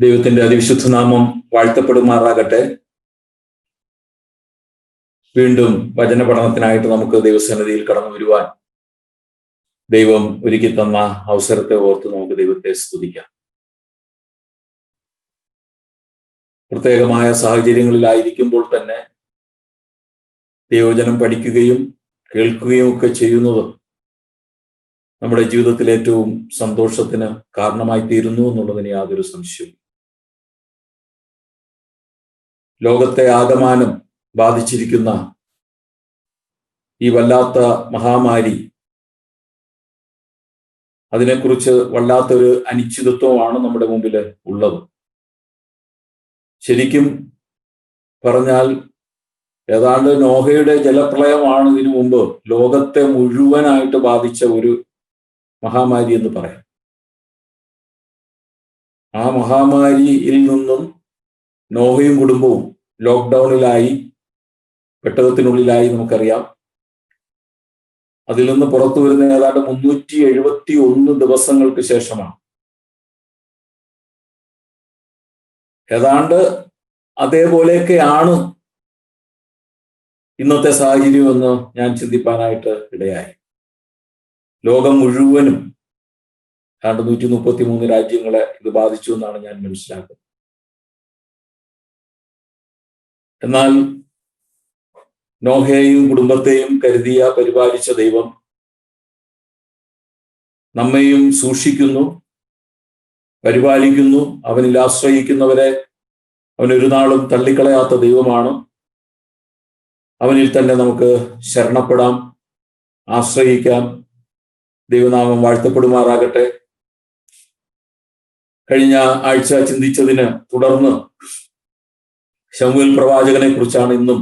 ദൈവത്തിന്റെ അതിവിശുദ്ധ നാമം വാഴ്ത്തപ്പെടുമാറാകട്ടെ. വീണ്ടും വചന പഠനത്തിനായിട്ട് നമുക്ക് ദൈവസന്നിധിയിൽ കടന്നു വരുവാൻ ദൈവം ഒരുക്കി തന്ന അവസരത്തെ ഓർത്ത് നമുക്ക് ദൈവത്തെ സ്തുതിക്കാം. പ്രത്യേകമായ സാഹചര്യങ്ങളിലായിരിക്കുമ്പോൾ തന്നെ ദൈവവചനം പഠിക്കുകയും കേൾക്കുകയും ഒക്കെ ചെയ്യുന്നത് നമ്മുടെ ജീവിതത്തിൽ ഏറ്റവും സന്തോഷത്തിന് കാരണമായി തീരുന്നു എന്നുള്ളതിന് യാതൊരു സംശയവും. ലോകത്തെ ആകമാനം ബാധിച്ചിരിക്കുന്ന ഈ വല്ലാത്ത മഹാമാരി, അതിനെക്കുറിച്ച് വല്ലാത്തൊരു അനിശ്ചിതത്വമാണ് നമ്മുടെ മുമ്പിൽ ഉള്ളത്. ശരിക്കും പറഞ്ഞാൽ ഏതാണ്ട് നോഹയുടെ ജലപ്രളയമാണ് ഇതിനു മുമ്പ് ലോകത്തെ മുഴുവനായിട്ട് ബാധിച്ച ഒരു മഹാമാരി എന്ന് പറയാം. ആ മഹാമാരിയിൽ നിന്നും നോഹയും കുടുംബവും ലോക്ക്ഡൗണിലായി, പെട്ടകത്തിനുള്ളിലായി നമുക്കറിയാം. അതിൽ നിന്ന് പുറത്തു വരുന്ന ഏതാണ്ട് 371 ദിവസങ്ങൾക്ക് ശേഷമാണ്. ഏതാണ്ട് അതേപോലെയൊക്കെയാണ് ഇന്നത്തെ സാഹചര്യം എന്ന് ഞാൻ ചിന്തിപ്പാനായിട്ട് ഇടയായി. ലോകം മുഴുവനും ഏതാണ്ട് 133 രാജ്യങ്ങളെ ഇത് ബാധിച്ചു എന്നാണ് ഞാൻ മനസ്സിലാക്കുന്നത്. എന്നാൽ നോഹയെയും കുടുംബത്തെയും കരുതിയ പരിപാലിച്ച ദൈവം നമ്മെയും സൂക്ഷിക്കുന്നു, പരിപാലിക്കുന്നു. അവനിൽ ആശ്രയിക്കുന്നവരെ അവനൊരു നാളും തള്ളിക്കളയാത്ത ദൈവമാണ്. അവനിൽ തന്നെ നമുക്ക് ശരണപ്പെടാം, ആശ്രയിക്കാം. ദൈവനാമം വാഴ്ത്തപ്പെടുമാറാകട്ടെ. കഴിഞ്ഞ ആഴ്ച ചിന്തിച്ചതിന് തുടർന്ന് ശമൂവേൽ പ്രവാചകനെ കുറിച്ചാണ് ഇന്നും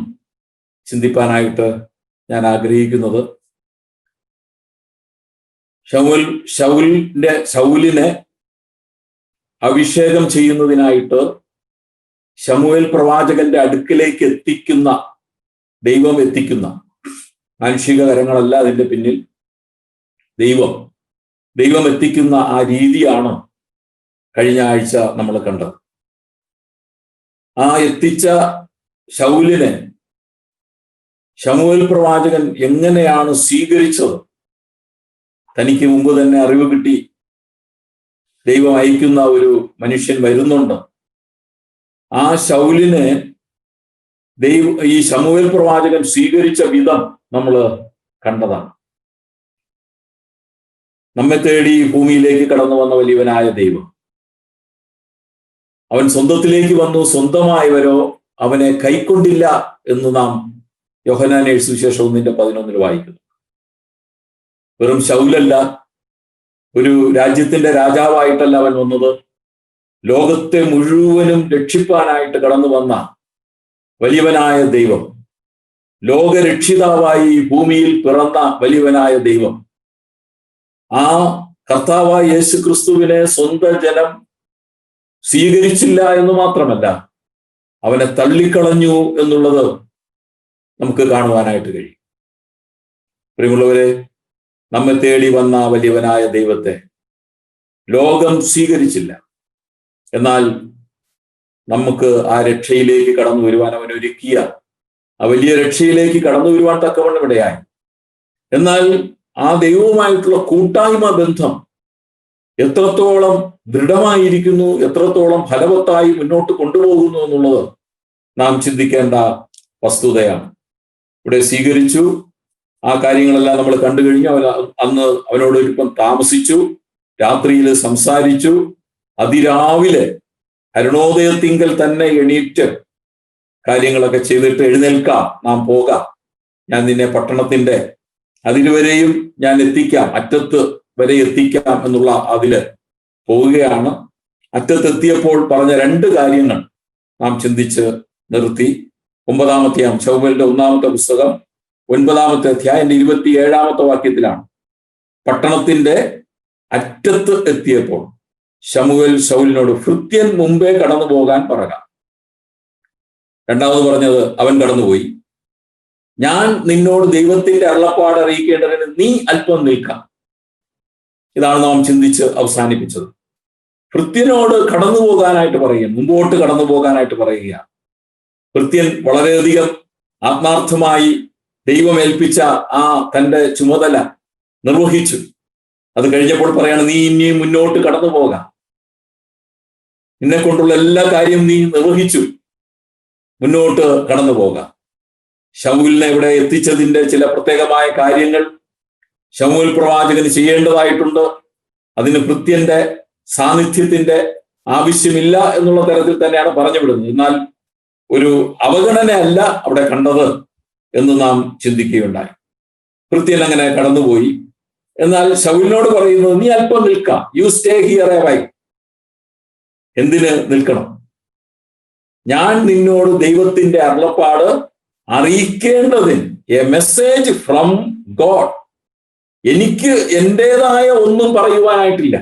ചിന്തിപ്പാനായിട്ട് ഞാൻ ആഗ്രഹിക്കുന്നത്. ശൗലിനെ അഭിഷേകം ചെയ്യുന്നതിനായിട്ട് ശമൂവേൽ പ്രവാചകന്റെ അടുക്കിലേക്ക് ദൈവം എത്തിക്കുന്ന മാനുഷിക കരങ്ങളല്ല അതിന്റെ പിന്നിൽ, ദൈവം എത്തിക്കുന്ന ആ രീതിയാണ് കഴിഞ്ഞ ആഴ്ച നമ്മൾ കണ്ടത്. ആ എത്തിച്ച ശൗലിനെ ശമൂവേൽ പ്രവാചകൻ എങ്ങനെയാണ് സ്വീകരിച്ചത്? തനിക്ക് മുമ്പ് തന്നെ അറിവ് കിട്ടി ദൈവം അയക്കുന്ന ഒരു മനുഷ്യൻ വരുന്നുണ്ട്. ആ ശൗലിനെ ഈ ശമൂവേൽ പ്രവാചകൻ സ്വീകരിച്ച വിധം നമ്മൾ കണ്ടതാണ്. നമ്മെ തേടി ഭൂമിയിലേക്ക് കടന്നു വന്ന വലിയവനായ ദൈവം, അവൻ സ്വന്തത്തിലേക്ക് വന്നു, സ്വന്തമായവരോ അവനെ കൈക്കൊണ്ടില്ല എന്ന് നാം യോഹന്നാൻ സുവിശേഷം 1:11 വായിക്കുന്നു. വെറും ശൗലല്ല, ഒരു രാജ്യത്തിന്റെ രാജാവായിട്ടല്ല അവൻ വന്നത്. ലോകത്തെ മുഴുവനും രക്ഷിപ്പാനായിട്ട് കടന്നു വന്ന വലിയവനായ ദൈവം, ലോകരക്ഷിതാവായി ഭൂമിയിൽ പിറന്ന വലിയവനായ ദൈവം, ആ കർത്താവായ യേശു ക്രിസ്തുവിനെ സ്വന്തം ജനം സ്വീകരിച്ചില്ല എന്ന് മാത്രമല്ല, അവനെ തള്ളിക്കളഞ്ഞു എന്നുള്ളത് നമുക്ക് കാണുവാനായിട്ട് കഴിയും. പ്രിയമുള്ളവരെ, നമ്മെ തേടി വന്ന വലിയവനായ ദൈവത്തെ ലോകം സ്വീകരിച്ചില്ല. എന്നാൽ നമുക്ക് ആ രക്ഷയിലേക്ക് കടന്നു വരുവാൻ അവൻ ഒരുക്കിയ ആ വലിയ രക്ഷയിലേക്ക് കടന്നു വരുവാൻ തക്കവണ്ണം ഇടയായി. എന്നാൽ ആ ദൈവവുമായിട്ടുള്ള കൂട്ടായ്മ ബന്ധം എത്രത്തോളം ദൃഢമായിരിക്കുന്നു, എത്രത്തോളം ഫലവത്തായി മുന്നോട്ട് കൊണ്ടുപോകുന്നു എന്നുള്ളത് നാം ചിന്തിക്കേണ്ട വസ്തുതയാണ്. ഇവിടെ സ്വീകരിച്ചു, ആ കാര്യങ്ങളെല്ലാം നമ്മൾ കണ്ടു കഴിഞ്ഞു. അന്ന് അവനോടൊപ്പം താമസിച്ചു, രാത്രിയിൽ സംസാരിച്ചു. അതിരാവിലെ അരുണോദയത്തിങ്കൽ തന്നെ എണീറ്റ് കാര്യങ്ങളൊക്കെ ചെയ്തിട്ട് എഴുന്നേൽക്കാം, നാം പോകാം, ഞാൻ നിന്നെ പട്ടണത്തിന്റെ അതിരുവരെയും ഞാൻ എത്തിക്കാം, അറ്റത്ത് വരെ എത്തിക്കാം എന്നുള്ള അതില് പോവുകയാണ്. അറ്റത്തെത്തിയപ്പോൾ പറഞ്ഞ 2 കാര്യങ്ങൾ നാം ചിന്തിച്ച് നിർത്തി. 9-ാമത്തെ ശമൂവേലിന്റെ 1-ാമത്തെ പുസ്തകം 9-ാമത്തെ അധ്യായത്തിന്റെ 27-ാമത്തെ വാക്യത്തിലാണ്, പട്ടണത്തിന്റെ അറ്റത്ത് എത്തിയപ്പോൾ ശമൂവേൽ ശൗലിനോട് ഭൃത്യൻ മുമ്പേ കടന്നു പോകാൻ പറക. രണ്ടാമത് പറഞ്ഞത്, അവൻ കടന്നുപോയി. ഞാൻ നിന്നോട് ദൈവത്തിന്റെ അരുളപ്പാട് അറിയിക്കേണ്ടതിന് നീ അല്പം നിൽക്കാം. ഇതാണ് നാം ചിന്തിച്ച് അവസാനിപ്പിച്ചത്. ഭൃത്യനോട് കടന്നു പോകാനായിട്ട് പറയുക, മുമ്പോട്ട് കടന്നു പോകാനായിട്ട് പറയുക. ഭൃത്യൻ വളരെയധികം ആത്മാർത്ഥമായി ദൈവം ഏൽപ്പിച്ച ആ തൻ്റെ ചുമതല നിർവഹിച്ചു. അത് കഴിഞ്ഞപ്പോൾ പറയാണ്, നീ ഇനിയും മുന്നോട്ട് കടന്നു പോകാം, നിന്നെ കൊണ്ടുള്ള എല്ലാ കാര്യവും നീ നിർവഹിച്ചു, മുന്നോട്ട് കടന്നു പോകാം. ശമൂലിനെ ഇവിടെ എത്തിച്ചതിന്റെ ചില പ്രത്യേകമായ കാര്യങ്ങൾ ശമൂൽ പ്രവാചകന് ചെയ്യേണ്ടതായിട്ടുണ്ട്. അതിന് ഭൃത്യന്റെ സാന്നിധ്യത്തിന്റെ ആവശ്യമില്ല എന്നുള്ള തരത്തിൽ തന്നെയാണ് പറഞ്ഞു വിടുന്നത്. എന്നാൽ ഒരു അവഗണനയല്ല അവിടെ കണ്ടത് എന്ന് നാം ചിന്തിക്കുകയുണ്ടായി. ഭൃത്യൻ അങ്ങനെ കടന്നുപോയി. എന്നാൽ ശൗലിനോട് പറയുന്നത്, നീ അല്പം നിൽക്കാം, you stay here A while. എന്തിന് നിൽക്കണം? ഞാൻ നിന്നോട് ദൈവത്തിന്റെ അരുളപ്പാട് അറിയിക്കേണ്ടതിന്, എ മെസ്സേജ് ഫ്രം ഗോഡ്. എനിക്ക് എന്റേതായ ഒന്നും പറയുവാനായിട്ടില്ല,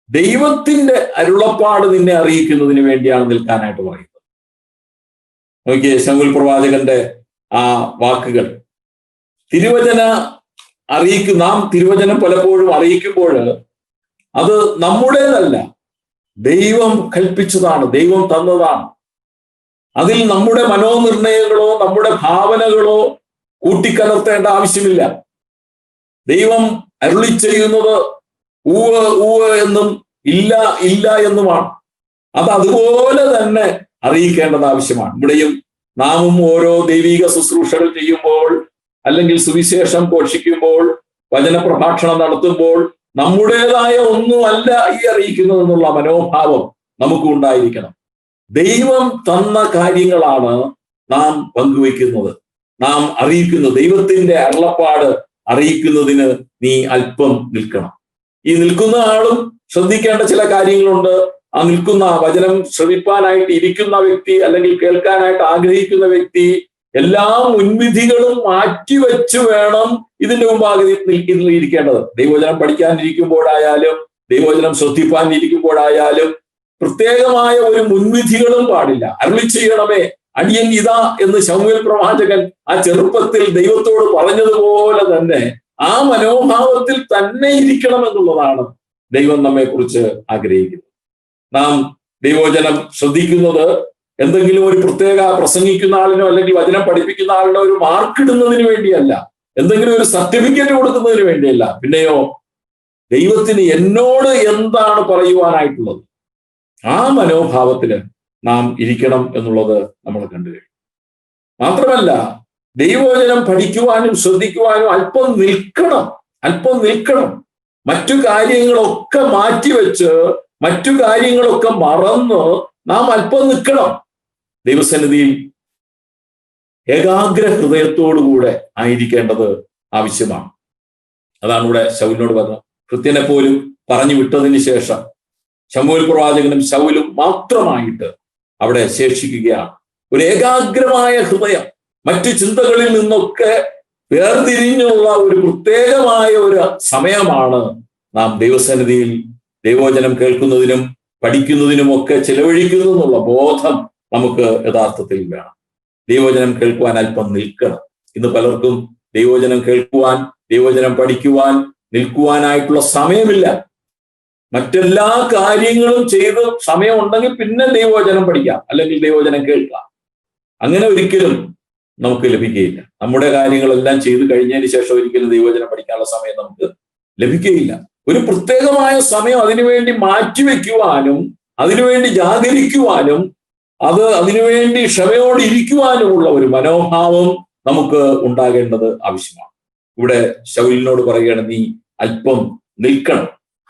ദൈവത്തിന്റെ അരുളപ്പാട് നിന്നെ അറിയിക്കുന്നതിന് വേണ്ടിയാണ് നിൽക്കാനായിട്ട് പറയുന്നത്. നോക്കിയേ ശമൂൽ പ്രവാചകന്റെ ആ വാക്കുകൾ. തിരുവചന നാം തിരുവചനം പലപ്പോഴും അറിയിക്കുമ്പോൾ അത് നമ്മുടേതല്ല, ദൈവം കൽപ്പിച്ചതാണ്, ദൈവം തന്നതാണ്. അതിൽ നമ്മുടെ മനോനിർണയങ്ങളോ നമ്മുടെ ഭാവനകളോ കൂട്ടിക്കലർത്തേണ്ട ആവശ്യമില്ല. ദൈവം അരുളി ചെയ്യുന്നത് ഊവ് ഊവ് എന്നും ഇല്ല ഇല്ല എന്നുമാണ്. അത് അതുപോലെ തന്നെ അറിയിക്കേണ്ടത് ആവശ്യമാണ്. ഇവിടെയും നാമും ഓരോ ദൈവിക ശുശ്രൂഷകൾ ചെയ്യുമ്പോൾ, അല്ലെങ്കിൽ സുവിശേഷം ഘോഷിക്കുമ്പോൾ, വചനപ്രഭാഷണം നടത്തുമ്പോൾ നമ്മുടേതായ ഒന്നുമല്ല ഈ അറിയിക്കുന്നത് എന്നുള്ള മനോഭാവം നമുക്ക് ഉണ്ടായിരിക്കണം. ദൈവം തന്ന കാര്യങ്ങളാണ് നാം പങ്കുവയ്ക്കുന്നത്, നാം അറിയിക്കുന്നത്. ദൈവത്തിന്റെ അരുളപ്പാട് അറിയിക്കുന്നതിന് നീ അല്പം നിൽക്കണം. ഈ നിൽക്കുന്ന ആളും ശ്രദ്ധിക്കേണ്ട ചില കാര്യങ്ങളുണ്ട്. ആ നിൽക്കുന്ന വചനം ശ്രവിപ്പാനായിട്ട് ഇരിക്കുന്ന വ്യക്തി, അല്ലെങ്കിൽ കേൾക്കാനായിട്ട് ആഗ്രഹിക്കുന്ന വ്യക്തി എല്ലാ മുൻവിധികളും മാറ്റിവെച്ച് വേണം ഇതിന്റെ മുമ്പാകെ ഇരിക്കേണ്ടത്. ദൈവവചനം പഠിക്കാനിരിക്കുമ്പോഴായാലും ദൈവവചനം ശ്രദ്ധിപ്പാനിരിക്കുമ്പോഴായാലും പ്രത്യേകമായ ഒരു മുൻവിധികളും പാടില്ല. അരുളി ചെയ്യണമേ അടിയൻ ഇതാ എന്ന് ശമൂവേൽ പ്രവാചകൻ ആ ചെറുപ്പത്തിൽ ദൈവത്തോട് പറഞ്ഞതുപോലെ തന്നെ ആ മനോഭാവത്തിൽ തന്നെ ഇരിക്കണം എന്നുള്ളതാണ് ദൈവം നമ്മെ കുറിച്ച് ആഗ്രഹിക്കുന്നത്. നാം ദൈവവചനം ശ്രദ്ധിക്കുന്നത് എന്തെങ്കിലും ഒരു പ്രത്യേക പ്രസംഗിക്കുന്ന ആളിനോ അല്ലെങ്കിൽ വചനം പഠിപ്പിക്കുന്ന ആളിനോ ഒരു മാർക്ക് ഇടുന്നതിന് വേണ്ടിയല്ല, എന്തെങ്കിലും ഒരു സർട്ടിഫിക്കറ്റ് കൊടുക്കുന്നതിന് വേണ്ടിയല്ല. പിന്നെയോ ദൈവത്തിന് എന്നോട് എന്താണ് പറയുവാനായിട്ടുള്ളത്, ആ മനോഭാവത്തില് നാം ഇരിക്കണം എന്നുള്ളത് നമ്മൾ കണ്ടു കഴിഞ്ഞു. മാത്രമല്ല ദൈവവചനം പഠിക്കുവാനും ശ്രദ്ധിക്കുവാനും അല്പം നിൽക്കണം. മറ്റു കാര്യങ്ങളൊക്കെ മാറ്റിവെച്ച്, മറ്റു കാര്യങ്ങളൊക്കെ മറന്ന് നാം അല്പം നിൽക്കണം. ദൈവസന്നിധിയിൽ ഏകാഗ്ര ഹൃദയത്തോടുകൂടെ ആയിരിക്കേണ്ടത് ആവശ്യമാണ്. അതാണ് ഇവിടെ ശൗലിനോട് പറഞ്ഞത്. ഭൃത്യനെ പോലും പറഞ്ഞു വിട്ടതിന് ശേഷം ശമൂവേൽ പ്രവാചകനും ശൗലും മാത്രമായിട്ട് അവിടെ ശേഷിക്കുകയാണ്. ഒരു ഏകാഗ്രമായ ഹൃദയം, മറ്റു ചിന്തകളിൽ നിന്നൊക്കെ വേർതിരിഞ്ഞുള്ള ഒരു പ്രത്യേകമായ ഒരു സമയമാണ് നാം ദൈവസന്നിധിയിൽ ദൈവവചനം കേൾക്കുന്നതിനും പഠിക്കുന്നതിനുമൊക്കെ ചെലവഴിക്കുന്നു എന്നുള്ള ബോധം നമുക്ക് യഥാർത്ഥത്തിൽ വേണം. ദൈവവചനം കേൾക്കുവാൻ അല്പം നിൽക്കണം. ഇന്ന് പലർക്കും ദൈവവചനം കേൾക്കുവാൻ, ദൈവവചനം പഠിക്കുവാൻ നിൽക്കുവാനായിട്ടുള്ള സമയമില്ല. മറ്റെല്ലാ കാര്യങ്ങളും ചെയ്ത് സമയമുണ്ടെങ്കിൽ പിന്നെ ദൈവവചനം പഠിക്കാം, അല്ലെങ്കിൽ ദൈവവചനം കേൾക്കാം. അങ്ങനെ ഒരിക്കലും നമുക്ക് ലഭിക്കുകയില്ല. നമ്മുടെ കാര്യങ്ങളെല്ലാം ചെയ്തു കഴിഞ്ഞതിന് ശേഷം ഒരിക്കലും ദൈവവചനം പഠിക്കാനുള്ള സമയം നമുക്ക് ലഭിക്കുകയില്ല. ഒരു പ്രത്യേകമായ സമയം അതിനുവേണ്ടി മാറ്റിവെക്കുവാനും, അതിനുവേണ്ടി ജാഗരിക്കുവാനും, അതിനുവേണ്ടി ക്ഷമയോടെ ഇരിക്കുവാനുമുള്ള ഒരു മനോഭാവം നമുക്ക് ഉണ്ടാകേണ്ടത് ആവശ്യമാണ്. ഇവിടെ ശൗലിനോട് പറയുകയാണ്, നീ അല്പം നിൽക്കണം,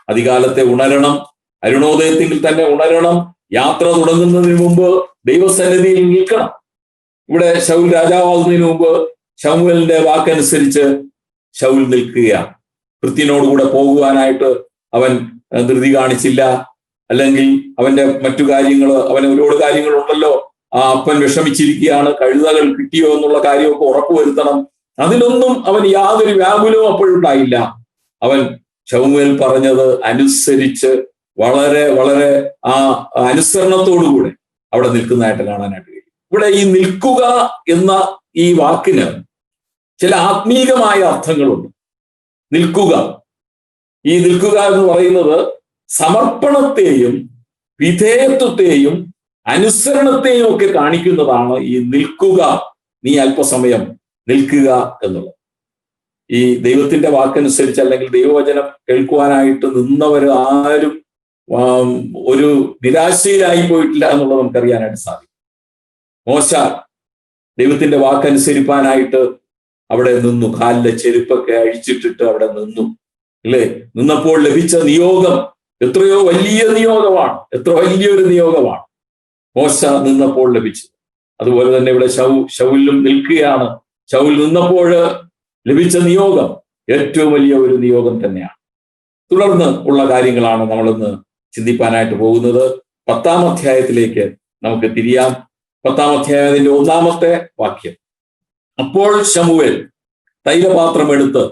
അധികാലത്തെ ഉണരണം, അരുണോദയത്തിൽ തന്നെ ഉണരണം, യാത്ര തുടങ്ങുന്നതിന് മുമ്പ് ദൈവസന്നിധിയിൽ നിൽക്കണം. ഇവിടെ ശൗൽ രാജാവാകുന്നതിന് മുമ്പ് ശമൂവേലിന്റെ വാക്കനുസരിച്ച് ശൗൽ നിൽക്കുകയാണ്. ഭൃത്യനോടുകൂടെ പോകുവാനായിട്ട് അവൻ ധൃതി കാണിച്ചില്ല, അല്ലെങ്കിൽ അവന്റെ മറ്റു കാര്യങ്ങൾ, അവന് ഒരുപാട് കാര്യങ്ങളുണ്ടല്ലോ. ആ അപ്പൻ വിഷമിച്ചിരിക്കുകയാണ്, കഴുതകൾ കിട്ടിയോ എന്നുള്ള കാര്യമൊക്കെ ഉറപ്പുവരുത്തണം. അതിലൊന്നും അവൻ യാതൊരു വ്യാകുലവും അപ്പോഴുണ്ടായില്ല. അവൻ ശമൂവേൽ പറഞ്ഞത് അനുസരിച്ച് വളരെ വളരെ ആ അനുസരണത്തോടുകൂടെ അവിടെ നിൽക്കുന്നതായിട്ട് കാണാനായിട്ട് കഴിയും. ഇവിടെ ഈ നിൽക്കുക എന്ന ഈ വാക്കിന് ചില ആത്മീകമായ അർത്ഥങ്ങളുണ്ട്. നിൽക്കുക എന്ന് പറയുന്നത് സമർപ്പണത്തെയും വിധേയത്വത്തെയും അനുസരണത്തെയും ഒക്കെ കാണിക്കുന്നതാണ് ഈ നിൽക്കുക, നീ അല്പസമയം നിൽക്കുക എന്നുള്ളത്. ഈ ദൈവത്തിന്റെ വാക്കനുസരിച്ച് അല്ലെങ്കിൽ ദൈവവചനം കേൾക്കുവാനായിട്ട് നിന്നവർ ആരും ഒരു നിരാശയിലായി പോയിട്ടില്ല എന്നുള്ളത് നമുക്കറിയാനായിട്ട് സാധിക്കും. മോശ ദൈവത്തിന്റെ വാക്കനുസരിപ്പാനായിട്ട് അവിടെ നിന്നു, കാലിലെ ചെരുപ്പൊക്കെ അഴിച്ചിട്ടിട്ട് അവിടെ നിന്നു, അല്ലേ? നിന്നപ്പോൾ ലഭിച്ച നിയോഗം എത്രയോ വലിയ നിയോഗമാണ്, എത്ര വലിയൊരു നിയോഗമാണ് മോശ നിന്നപ്പോൾ ലഭിച്ചത്. അതുപോലെ തന്നെ ഇവിടെ ശൗലും നിൽക്കുകയാണ്. ശൗൽ നിന്നപ്പോൾ ലഭിച്ച നിയോഗം ഏറ്റവും വലിയ ഒരു നിയോഗം തന്നെയാണ്. തുടർന്ന് ഉള്ള കാര്യങ്ങളാണ് നമ്മളിന്ന് ചിന്തിപ്പാനായിട്ട് പോകുന്നത്. 10-ാം അധ്യായത്തിലേക്ക് നമുക്ക് തിരിയാം. 10-ാം അധ്യായത്തിന്റെ 1-ാമത്തെ വാക്യം. അപ്പോൾ ശമൂവേൽ തൈലപാത്രം എടുത്ത്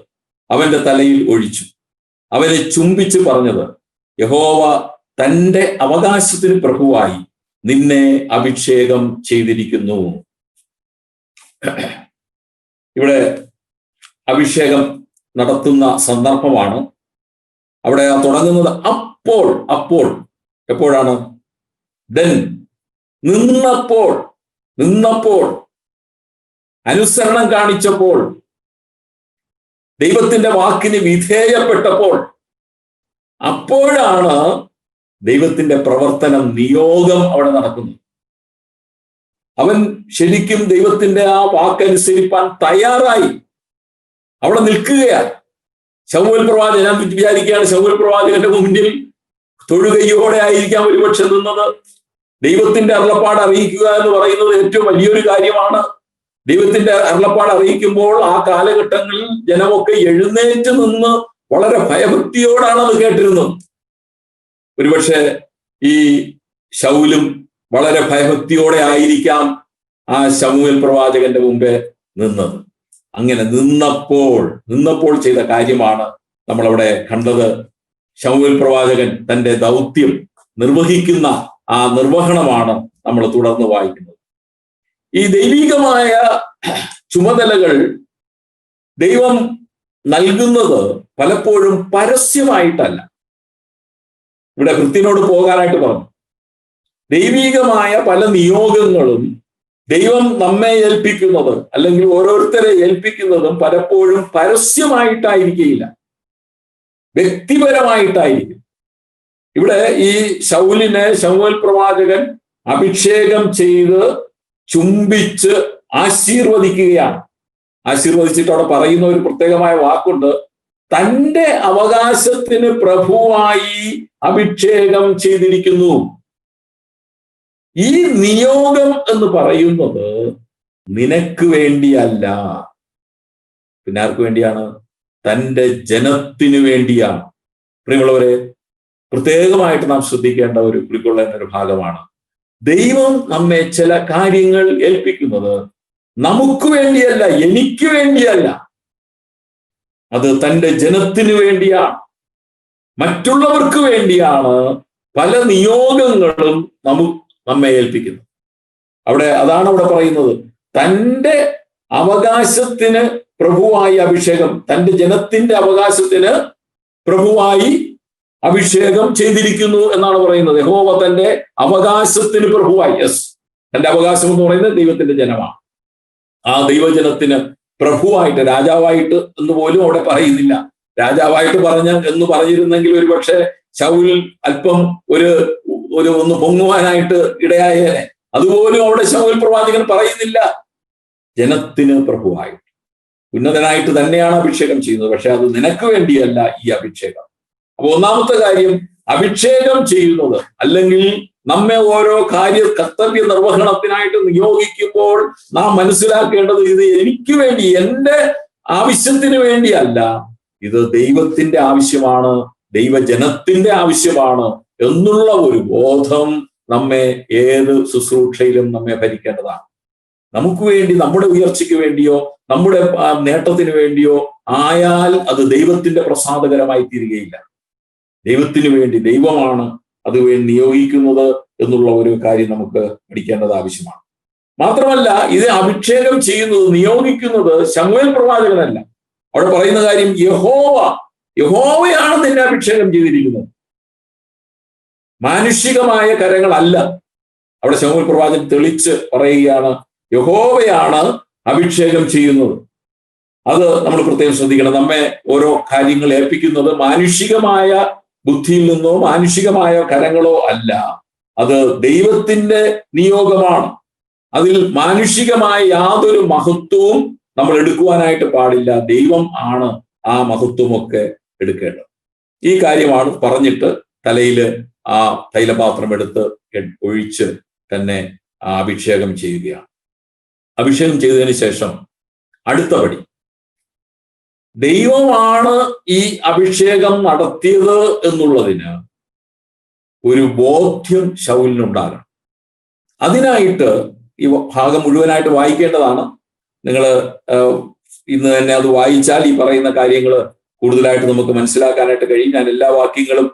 അവന്റെ തലയിൽ ഒഴിച്ചു, അവനെ ചുംബിച്ച് പറഞ്ഞത്, യഹോവ തന്റെ അവകാശത്തിന് പ്രഭുവായി നിന്നെ അഭിഷേകം ചെയ്തിരിക്കുന്നു. ഇവിടെ അഭിഷേകം നടത്തുന്ന സന്ദർഭമാണ്. അവിടെ തുടങ്ങുന്നത് അപ്പോൾ എപ്പോഴാണ്? ദെൻ, നിന്നപ്പോൾ അനുസരണം കാണിച്ചപ്പോൾ, ദൈവത്തിന്റെ വാക്കിന് വിധേയപ്പെട്ടപ്പോൾ, അപ്പോഴാണ് ദൈവത്തിന്റെ പ്രവർത്തനം, നിയോഗം അവിടെ നടക്കുന്നു. അവൻ ശരിക്കും ദൈവത്തിന്റെ ആ വാക്കനുസരിപ്പാൻ തയ്യാറായി അവിടെ നിൽക്കുകയാണ്. ശമൂവേൽ പ്രവാചകൻ, ഞാൻ വിചാരിക്കുകയാണ്, ശമൂവേൽ പ്രവാചകന്റെ മുന്നിൽ തൊഴുകയോടെ ആയിരിക്കാം ഒരുപക്ഷെ നിന്നത്. ദൈവത്തിന്റെ അരുളപ്പാട് അറിയിക്കുക എന്ന് പറയുന്നത് ഏറ്റവും വലിയൊരു കാര്യമാണ്. ദൈവത്തിന്റെ അരുളപ്പാട് അറിയിക്കുമ്പോൾ ആ കാലഘട്ടങ്ങളിൽ ജനമൊക്കെ എഴുന്നേറ്റ് നിന്ന് വളരെ ഭയഭക്തിയോടാണ് അത് കേട്ടിരുന്നത്. ഒരുപക്ഷെ ഈ ശൗലും വളരെ ഭയഭക്തിയോടെ ആയിരിക്കാം ആ ശമൂവേൽ പ്രവാചകന്റെ മുമ്പേ നിന്നത്. അങ്ങനെ നിന്നപ്പോൾ ചെയ്ത കാര്യമാണ് നമ്മളവിടെ കണ്ടത്. ശമൂവേൽ പ്രവാചകൻ തന്റെ ദൗത്യം നിർവഹിക്കുന്ന ആ നിർവഹണമാണ് നമ്മൾ തുടർന്ന് വായിക്കുന്നത്. ഈ ദൈവികമായ ചുമതലകൾ ദൈവം നൽകുന്നത് പലപ്പോഴും പരസ്യമായിട്ടല്ല. ഇവിടെ ഭൃത്യനോട് പോകാനായിട്ട് പറഞ്ഞു. ദൈവികമായ പല നിയോഗങ്ങളും ദൈവം നമ്മെ ഏൽപ്പിക്കുന്നത് അല്ലെങ്കിൽ ഓരോരുത്തരെ ഏൽപ്പിക്കുന്നതും പലപ്പോഴും പരസ്യമായിട്ടായിരിക്കില്ല, വ്യക്തിപരമായിട്ടായിരിക്കും. ഇവിടെ ഈ ശൗലിനെ ശമൂവേൽ പ്രവാചകൻ അഭിഷേകം ചെയ്ത് ചുംബിച്ച് ആശീർവദിക്കുകയാണ്. ആശീർവദിച്ചിട്ട് അവിടെ പറയുന്ന ഒരു പ്രത്യേകമായ വാക്കുണ്ട്, തന്റെ അവകാശത്തിന് പ്രഭുവായി അഭിഷേകം ചെയ്തിരിക്കുന്നു. ഈ നിയോഗം എന്ന് പറയുന്നത് നിനക്ക് വേണ്ടിയല്ല, പിന്നെ ആർക്ക് വേണ്ടിയാണ്? തന്റെ ജനത്തിനു വേണ്ടിയാണ്. പ്രിയമുള്ളവരെ, പ്രത്യേകമായിട്ട് നാം ശ്രദ്ധിക്കേണ്ട ഒരു കുറിക്കൊള്ളേണ്ട ഒരു ഭാഗമാണ്. ദൈവം നമ്മെ ചില കാര്യങ്ങൾ ഏൽപ്പിക്കുന്നത് നമുക്ക് വേണ്ടിയല്ല, എനിക്ക് വേണ്ടിയല്ല, അത് തന്റെ ജനത്തിനു വേണ്ടിയാണ്, മറ്റുള്ളവർക്ക് വേണ്ടിയാണ് പല നിയോഗങ്ങളും നമ്മെ ഏൽപ്പിക്കുന്നത്. അതാണ് അവിടെ പറയുന്നത്, തന്റെ അവകാശത്തിന് പ്രഭുവായി അഭിഷേകം, തന്റെ ജനത്തിന്റെ അവകാശത്തിന് പ്രഭുവായി അഭിഷേകം ചെയ്തിരിക്കുന്നു എന്നാണ് പറയുന്നത്. യഹോവ തന്റെ അവകാശത്തിന് പ്രഭുവായി, തന്റെ അവകാശം എന്ന് പറയുന്നത് ദൈവത്തിന്റെ ജനമാണ്. ആ ദൈവജനത്തിന് പ്രഭുവായിട്ട്, രാജാവായിട്ട് എന്ന് പോലും അവിടെ പറയുന്നില്ല. രാജാവായിട്ട് എന്ന് പറഞ്ഞിരുന്നെങ്കിൽ ഒരു പക്ഷേ ശൗൽ അല്പം ഒന്ന് പൊങ്ങുവാനായിട്ട് ഇടയായേനെ. അതുപോലും അവിടെ ശമൂവേൽ പ്രവാചകൻ പറയുന്നില്ല. ജനത്തിന് പ്രഭുവായിട്ട്, ഉന്നതനായിട്ട് തന്നെയാണ് അഭിഷേകം ചെയ്യുന്നത്. പക്ഷെ അത് നിനക്ക് വേണ്ടിയല്ല ഈ അഭിഷേകം. അപ്പൊ ഒന്നാമത്തെ കാര്യം, അഭിഷേകം ചെയ്യുന്നത് അല്ലെങ്കിൽ നമ്മെ ഓരോ കർത്തവ്യ നിർവഹണത്തിനായിട്ട് നിയോഗിക്കുമ്പോൾ നാം മനസ്സിലാക്കേണ്ടത് ഇത് എനിക്ക് വേണ്ടി, എന്റെ ആവശ്യത്തിന് വേണ്ടിയല്ല, ഇത് ദൈവത്തിന്റെ ആവശ്യമാണ്, ദൈവജനത്തിന്റെ ആവശ്യമാണ് എന്നുള്ള ഒരു ബോധം നമ്മെ ഏത് ശുശ്രൂഷയിലും നമ്മെ ഭരിക്കേണ്ടതാണ്. നമുക്ക് വേണ്ടി, നമ്മുടെ ഉയർച്ചയ്ക്ക് വേണ്ടിയോ നമ്മുടെ നേട്ടത്തിന് വേണ്ടിയോ ആയാൽ അത് ദൈവത്തിന്റെ പ്രസാദകരമായി തീരുകയില്ല. ദൈവത്തിന് വേണ്ടി, ദൈവമാണ് അത് നിയോഗിക്കുന്നത് എന്നുള്ള ഒരു കാര്യം നമുക്ക് പഠിക്കേണ്ടത് ആവശ്യമാണ്. മാത്രമല്ല, ഇത് അഭിഷേകം ചെയ്യുന്നത്, നിയോഗിക്കുന്നത് ശമൂവേൽ പ്രവാചകനല്ല. അവിടെ പറയുന്ന കാര്യം യഹോവയാണ് നിന്നെ അഭിഷേകം ചെയ്തിരിക്കുന്നത്. മാനുഷികമായ കരങ്ങളല്ല. അവിടെ ശമൂവേൽ പ്രവാചകൻ തെളിച്ച് പറയുകയാണ്, യഹോവയാണ് അഭിഷേകം ചെയ്യുന്നത്. അത് നമ്മൾ പ്രത്യേകം ശ്രദ്ധിക്കണം. നമ്മെ ഓരോ കാര്യങ്ങൾ ഏൽപ്പിക്കുന്നത് മാനുഷികമായ ബുദ്ധിയിൽ നിന്നോ മാനുഷികമായ കരങ്ങളോ അല്ല, അത് ദൈവത്തിന്റെ നിയോഗമാണ്. അതിൽ മാനുഷികമായ യാതൊരു മഹത്വവും നമ്മൾ എടുക്കുവാനായിട്ട് പാടില്ല. ദൈവം ആണ് ആ മഹത്വമൊക്കെ എടുക്കേണ്ടത്. ഈ കാര്യമാണ് പറഞ്ഞിട്ട് തലയിൽ ആ തൈലപാത്രം എടുത്ത് ഒഴിച്ച് തന്നെ അഭിഷേകം ചെയ്യുകയാണ്. അഭിഷേകം ചെയ്തതിന് ശേഷം അടുത്ത പടി, ദൈവമാണ് ഈ അഭിഷേകം നടത്തിയത് എന്നുള്ളതിന് ഒരു ബോധ്യം ശൗലിനുണ്ടാകണം. അതിനായിട്ട് ഈ ഭാഗം മുഴുവനായിട്ട് വായിക്കേണ്ടതാണ്. നിങ്ങൾ ഇന്ന് തന്നെ അത് വായിച്ചാൽ ഈ പറയുന്ന കാര്യങ്ങൾ കൂടുതലായിട്ട് നമുക്ക് മനസ്സിലാക്കാനായിട്ട് കഴിയും. ഞാൻ എല്ലാ വാക്യങ്ങളും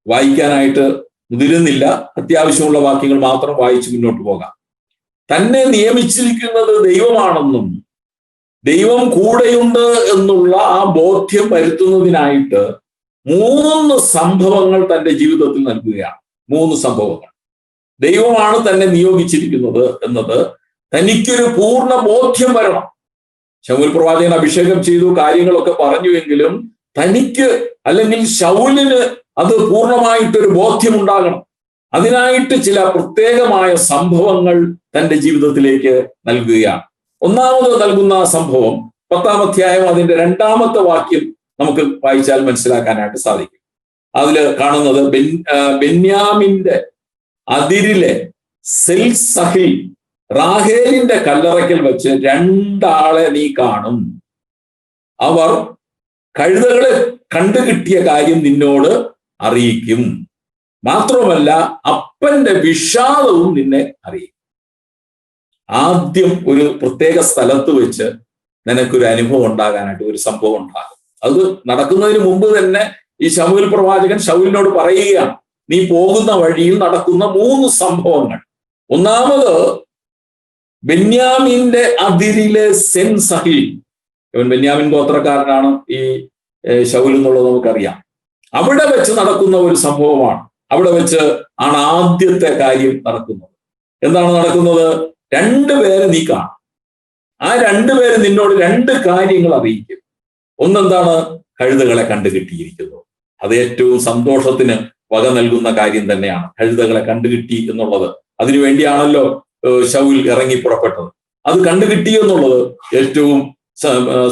വായിക്കാനായിട്ട് മുതിരുന്നില്ല, അത്യാവശ്യമുള്ള വാക്യങ്ങൾ മാത്രം വായിച്ച് മുന്നോട്ട് പോകാം. തന്നെ നിയമിച്ചിരിക്കുന്നത് ദൈവമാണെന്നും ദൈവം കൂടെയുണ്ട് എന്നുള്ള ആ ബോധ്യം വരുത്തുന്നതിനായിട്ട് 3 സംഭവങ്ങൾ തന്റെ ജീവിതത്തിൽ നൽകുകയാണ്. 3 സംഭവങ്ങൾ. ദൈവമാണ് തന്നെ നിയോഗിച്ചിരിക്കുന്നത് എന്നത് തനിക്കൊരു പൂർണ്ണ ബോധ്യം വരണം. ശമൂവേൽ പ്രവാചകൻ അഭിഷേകം ചെയ്തു, കാര്യങ്ങളൊക്കെ പറഞ്ഞുവെങ്കിലും തനിക്ക് അല്ലെങ്കിൽ ശൗലിന് അത് പൂർണ്ണമായിട്ടൊരു ബോധ്യം ഉണ്ടാകണം. അതിനായിട്ട് ചില പ്രത്യേകമായ സംഭവങ്ങൾ തന്റെ ജീവിതത്തിലേക്ക് നൽകുകയാണ്. ഒന്നാമത് നൽകുന്ന സംഭവം 10-ാം അധ്യായം അതിന്റെ 2-ാമത്തെ വാക്യം നമുക്ക് വായിച്ചാൽ മനസ്സിലാക്കാനായിട്ട് സാധിക്കും. അതിൽ കാണുന്നത് ബെന്യാമിന്റെ അതിരിലെ സെൽസഹിൽ റാഹേലിന്റെ കല്ലറയ്ക്കൽ വെച്ച് 2 ആളെ നീ കാണും. അവർ കഴുതകളെ കണ്ടുകിട്ടിയ കാര്യം നിന്നോട് അറിയിക്കും. മാത്രമല്ല അപ്പന്റെ വിഷാദവും നിന്നെ അറിയിക്കും. ആദ്യം ഒരു പ്രത്യേക സ്ഥലത്ത് വെച്ച് നിനക്കൊരു അനുഭവം ഉണ്ടാകാനായിട്ട് ഒരു സംഭവം ഉണ്ടാകും. അത് നടക്കുന്നതിന് മുമ്പ് തന്നെ ഈ ശമൂവേൽ പ്രവാചകൻ ശൗലിനോട് പറയുകയാണ്, നീ പോകുന്ന വഴിയിൽ നടക്കുന്ന 3 സംഭവങ്ങൾ. ഒന്നാമത് ബെന്യാമിന്റെ അതിരിലെ സെൻസഹിൽ. ഇവൻ ബെന്യാമിൻ ഗോത്രക്കാരനാണ് ഈ ശൗൽ എന്നുള്ളത് നമുക്കറിയാം. അവിടെ വെച്ച് നടക്കുന്ന ഒരു സംഭവമാണ്. അവിടെ വെച്ച് ആണ് ആദ്യത്തെ കാര്യം നടക്കുന്നത്. എന്താണ് നടക്കുന്നത്? 2 പേരെ നീ കാണും. ആ 2 പേര് നിന്നോട് 2 കാര്യങ്ങൾ അറിയിക്കും. ഒന്നെന്താണ്? കഴുതകളെ കണ്ടുകിട്ടിയിരിക്കുന്നു. അത് ഏറ്റവും സന്തോഷത്തിന് വക നൽകുന്ന കാര്യം തന്നെയാണ്. കഴുതകളെ കണ്ടുകിട്ടി എന്നുള്ളത്. അതിനുവേണ്ടിയാണല്ലോ ശൗൽ ഇറങ്ങി പുറപ്പെട്ടത്. അത് കണ്ടുകിട്ടി എന്നുള്ളത് ഏറ്റവും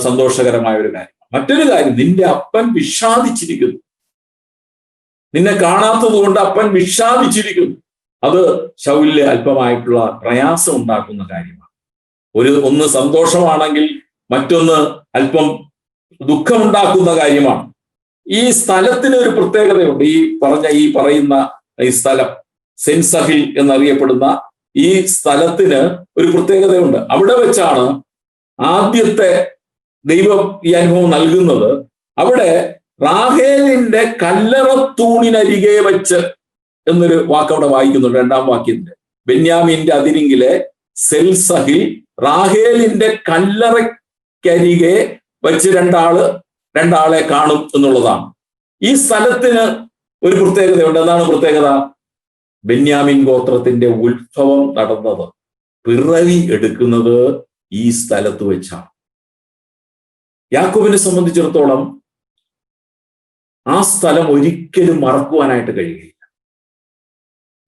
സന്തോഷകരമായ ഒരു കാര്യം. മറ്റൊരു കാര്യം, നിന്റെ അപ്പൻ വിഷാദിച്ചിരിക്കുന്നു. നിന്നെ കാണാത്തത് കൊണ്ട് അപ്പൻ വിഷാദിച്ചിരിക്കുന്നു. അത് ശൗലിലെ അല്പമായിട്ടുള്ള പ്രയാസം ഉണ്ടാക്കുന്ന കാര്യമാണ്. ഒന്ന് സന്തോഷമാണെങ്കിൽ മറ്റൊന്ന് അല്പം ദുഃഖമുണ്ടാക്കുന്ന കാര്യമാണ്. ഈ സ്ഥലത്തിന് ഒരു പ്രത്യേകതയുണ്ട്. ഈ പറയുന്ന ഈ സ്ഥലം സെൻസഹിൽ എന്നറിയപ്പെടുന്ന ഈ സ്ഥലത്തിന് ഒരു പ്രത്യേകതയുണ്ട്. അവിടെ വെച്ചാണ് ആദ്യത്തെ ദൈവം ഈ അനുഭവം നൽകുന്നത്. അവിടെ റാഹേലിന്റെ കല്ലറത്തൂണിനരികെ വെച്ച് എന്നൊരു വാക്ക് അവിടെ വായിക്കുന്നുണ്ട്. 2-ാം വാക്യത്തിൽ ബെന്യാമിന്റെ അതിരിങ്കിലെ സെൽസഹിൽ റാഹേലിന്റെ കല്ലറയ്ക്കരികെ വെച്ച് 2 ആളെ കാണും എന്നുള്ളതാണ്. ഈ സ്ഥലത്തിന് ഒരു പ്രത്യേകതയുണ്ട്. എന്താണ് പ്രത്യേകത? ബെന്യാമിൻ ഗോത്രത്തിന്റെ ഉത്ഭവം നടന്നത്, പിറവി എടുക്കുന്നത് ഈ സ്ഥലത്ത് വെച്ചാണ്. യാക്കോബിനെ സംബന്ധിച്ചിടത്തോളം ആ സ്ഥലം ഒരിക്കലും മറക്കുവാനായിട്ട് കഴിയില്ല.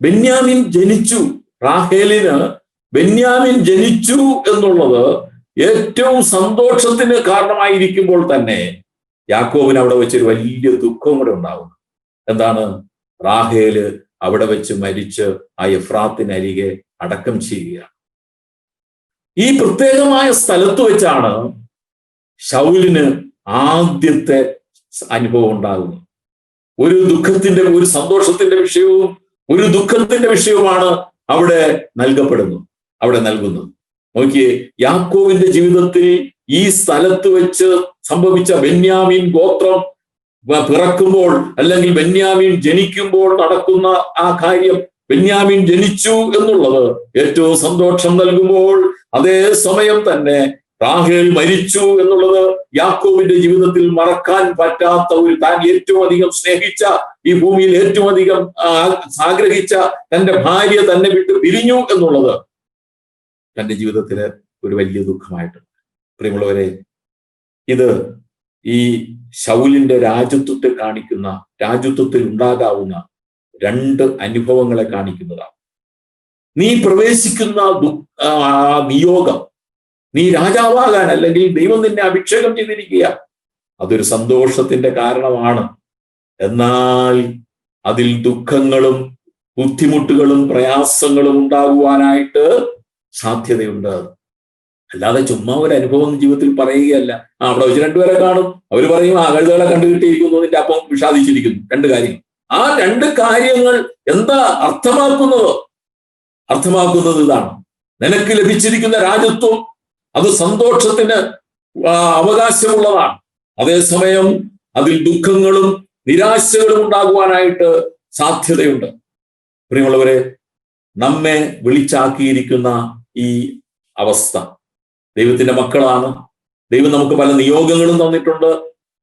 ബെന്യാമിൻ ജനിച്ചു, റാഹേലിന് ബെന്യാമിൻ ജനിച്ചു എന്നുള്ളത് ഏറ്റവും സന്തോഷത്തിന് കാരണമായിരിക്കുമ്പോൾ തന്നെ യാക്കോബിന് അവിടെ വെച്ചൊരു വലിയ ദുഃഖം കൂടെ ഉണ്ടാകുന്നു. എന്താണ്? റാഹേല് അവിടെ വെച്ച് മരിച്ച് ആ എഫ്രാത്തിനരികെ അടക്കം ചെയ്യുക. ഈ പ്രത്യേകമായ സ്ഥലത്ത് വെച്ചാണ് ശൗലിന് ആദ്യത്തെ അനുഭവം ഉണ്ടാകുന്നത്. ഒരു ദുഃഖത്തിന്റെ, ഒരു സന്തോഷത്തിന്റെ വിഷയവും ഒരു ദുഃഖത്തിന്റെ വിഷയവുമാണ് അവിടെ നൽകുന്നത്. നോക്കിയേ, യാക്കോബിന്റെ ജീവിതത്തിൽ ഈ സ്ഥലത്ത് വെച്ച് സംഭവിച്ച ബെന്യാമീൻ ഗോത്രം പിറക്കുമ്പോൾ അല്ലെങ്കിൽ ബെന്യാമീൻ ജനിക്കുമ്പോൾ നടക്കുന്ന ആ കാര്യം, ബെന്യാമീൻ ജനിച്ചു എന്നുള്ളത് ഏറ്റവും സന്തോഷം നൽകുമ്പോൾ അതേ സമയം തന്നെ റാഹേൽ മരിച്ചു എന്നുള്ളത് യാക്കോബിന്റെ ജീവിതത്തിൽ മറക്കാൻ പറ്റാത്ത ഒരു, താൻ ഏറ്റവും അധികം സ്നേഹിച്ച, ഈ ഭൂമിയിൽ ഏറ്റവും അധികം ആഗ്രഹിച്ച തന്റെ ഭാര്യ തന്നെ വിട്ട് പിരിഞ്ഞു എന്നുള്ളത് തന്റെ ജീവിതത്തില് ഒരു വലിയ ദുഃഖമായിട്ടുണ്ട്. പ്രിയമുള്ളവരെ, ഇത് ഈ ശൗലിന്റെ രാജ്യത്വത്തിൽ ഉണ്ടാകാവുന്ന രണ്ട് അനുഭവങ്ങളെ കാണിക്കുന്നതാണ്. നീ പ്രവേശിക്കുന്ന നിയോഗം, നീ രാജാവാകാൻ, അല്ലെങ്കിൽ ദൈവം നിന്നെ അഭിഷേകം ചെയ്തിരിക്കുക, അതൊരു സന്തോഷത്തിന്റെ കാരണമാണ്. എന്നാൽ അതിൽ ദുഃഖങ്ങളും ബുദ്ധിമുട്ടുകളും പ്രയാസങ്ങളും ഉണ്ടാകുവാനായിട്ട് സാധ്യതയുണ്ട്. അല്ലാതെ ചുമ്മാ ഒരു അനുഭവം ജീവിതത്തിൽ പറയുകയല്ല. അവിടെ വെച്ച് രണ്ടുപേരെ കാണും, അവർ പറയും കഴുതകളെ കണ്ടുകിട്ടിയിരിക്കുന്നു, നിന്റെ അപ്പം വിഷാദിച്ചിരിക്കുന്നു. രണ്ട് കാര്യങ്ങൾ. ആ രണ്ട് കാര്യങ്ങൾ എന്താ അർത്ഥമാക്കുന്നത് ഇതാണ്: നിനക്ക് ലഭിച്ചിരിക്കുന്ന രാജ്യത്വം അത് സന്തോഷത്തിന് അവകാശമുള്ളതാണ്. അതേസമയം അതിൽ ദുഃഖങ്ങളും നിരാശകളും ഉണ്ടാകുവാനായിട്ട് സാധ്യതയുണ്ട്. പ്രിയമുള്ളവരെ, നമ്മെ വിളിച്ചാക്കിയിരിക്കുന്ന ഈ അവസ്ഥ, ദൈവത്തിന്റെ മക്കളാണ്. ദൈവം നമുക്ക് പല നിയോഗങ്ങളും തന്നിട്ടുണ്ട്,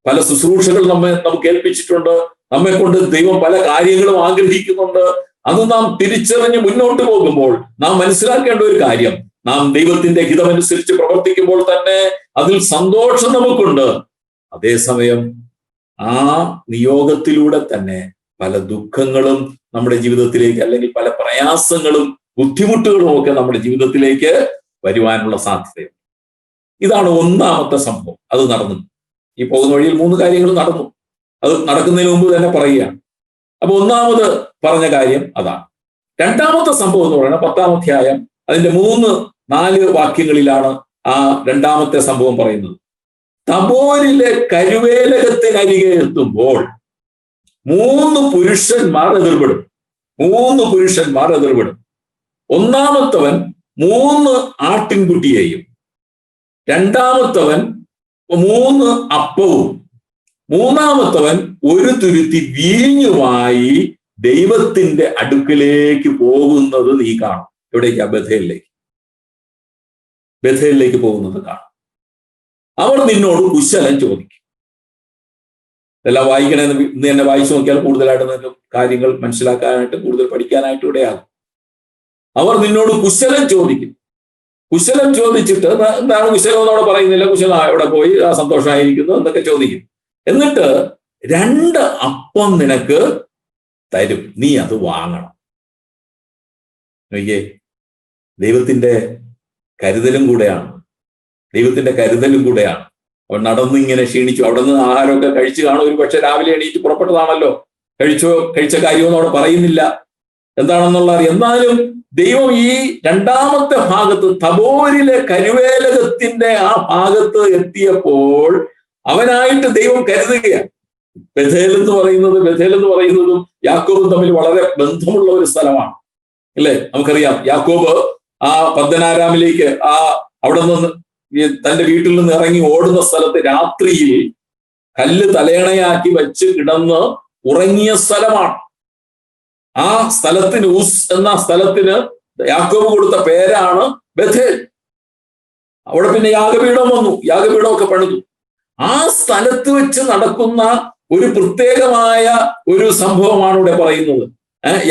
പല ശുശ്രൂഷകൾ നമുക്ക് ഏൽപ്പിച്ചിട്ടുണ്ട്. നമ്മെ കൊണ്ട് ദൈവം പല കാര്യങ്ങളും ആഗ്രഹിക്കുന്നുണ്ട്. അത് നാം തിരിച്ചറിഞ്ഞ് മുന്നോട്ട് പോകുമ്പോൾ നാം മനസ്സിലാക്കേണ്ട ഒരു കാര്യം, നാം ദൈവത്തിന്റെ ഹിതമനുസരിച്ച് പ്രവർത്തിക്കുമ്പോൾ തന്നെ അതിൽ സന്തോഷം നമുക്കുണ്ട്. അതേസമയം ആ നിയോഗത്തിലൂടെ തന്നെ പല ദുഃഖങ്ങളും നമ്മുടെ ജീവിതത്തിലേക്ക്, അല്ലെങ്കിൽ പല പ്രയാസങ്ങളും ബുദ്ധിമുട്ടുകളും ഒക്കെ നമ്മുടെ ജീവിതത്തിലേക്ക് വരുവാനുള്ള സാധ്യതയുണ്ട്. ഇതാണ് ഒന്നാമത്തെ സംഭവം. അത് നടന്നു. ഈ പോകുന്ന വഴിയിൽ 3 കാര്യങ്ങൾ നടന്നു. അത് നടക്കുന്നതിന് മുമ്പ് തന്നെ പറയുകയാണ്. അപ്പൊ ഒന്നാമത് പറഞ്ഞ കാര്യം അതാണ്. രണ്ടാമത്തെ സംഭവം എന്ന് പറയുന്നത് 10-ാം അധ്യായം അതിന്റെ 3-4 വാക്യങ്ങളിലാണ് ആ രണ്ടാമത്തെ സംഭവം പറയുന്നത്. തബോരിലെ കരുവേലകത്തിനരികെ എത്തുമ്പോൾ 3 പുരുഷന്മാർ എതിർപ്പെടും. ഒന്നാമത്തവൻ 3 ആട്ടിൻകുട്ടിയെയും, രണ്ടാമത്തവൻ 3 അപ്പവും, മൂന്നാമത്തവൻ 1 തുരുത്തി വീഞ്ഞുമായി ദൈവത്തിന്റെ അടുക്കലേക്ക് പോകുന്നത് നീ കാണും. എവിടേക്കാ? ബഥേലിലേക്ക് പോകുന്നത് കാണും. അവർ നിന്നോട് കുശലം ചോദിക്കും. ഇതെല്ലാം വായിക്കണമെന്ന് ഇന്ന് തന്നെ വായിച്ചു നോക്കിയാൽ കൂടുതലായിട്ട് നിങ്ങൾക്ക് കാര്യങ്ങൾ മനസ്സിലാക്കാനായിട്ട്, കൂടുതൽ പഠിക്കാനായിട്ട് ഇടയാകും. അവർ നിന്നോട് കുശലം ചോദിക്കും. കുശലം ചോദിച്ചിട്ട് എന്താണ് കുശലം എന്നവിടെ പറയുന്നില്ല. കുശലം എവിടെ പോയി, സന്തോഷമായിരിക്കുന്നു എന്നൊക്കെ ചോദിക്കും. എന്നിട്ട് 2 അപ്പം നിനക്ക് തരും, നീ അത് വാങ്ങണം. നോക്കിയേ, ദൈവത്തിന്റെ കരുതലും കൂടെയാണ്. അവൻ നടന്നിങ്ങനെ ക്ഷീണിച്ചു. അവിടെ നിന്ന് ആഹാരമൊക്കെ കഴിച്ചു കാണും. ഒരു പക്ഷെ രാവിലെ എണീറ്റ് പുറപ്പെട്ടതാണല്ലോ. കഴിച്ച കാര്യമൊന്നും അവിടെ പറയുന്നില്ല എന്താണെന്നുള്ള അറിയാം. എന്നാലും ദൈവം ഈ രണ്ടാമത്തെ ഭാഗത്ത്, തബോരിലെ കരുവേലകത്തിന്റെ ആ ഭാഗത്ത് എത്തിയപ്പോൾ അവനായിട്ട് ദൈവം കരുതുകയാണ്. ബഥേൽ എന്ന് പറയുന്നതും യാക്കോബും തമ്മിൽ വളരെ ബന്ധമുള്ള ഒരു സ്ഥലമാണ്, അല്ലേ? നമുക്കറിയാം, യാക്കോബ് ആ പദ്ദനാരാമിലേക്ക് അവിടെ നിന്ന് തന്റെ വീട്ടിൽ നിന്ന് ഇറങ്ങി ഓടുന്ന സ്ഥലത്ത് രാത്രിയിൽ കല്ല് തലയണയാക്കി വെച്ച് കിടന്ന് ഉറങ്ങിയ സ്ഥലമാണ്. ആ സ്ഥലത്തിന്, ഉസ് എന്ന സ്ഥലത്തിന് യാക്കോബ് കൊടുത്ത പേരാണ് ബഥേൽ. അവിടെ പിന്നെ യാഗപീഠം വന്നു, യാഗപീഠമൊക്കെ പണിതു. ആ സ്ഥലത്ത് വെച്ച് നടക്കുന്ന ഒരു പ്രത്യേകമായ ഒരു സംഭവമാണ് ഇവിടെ പറയുന്നത്.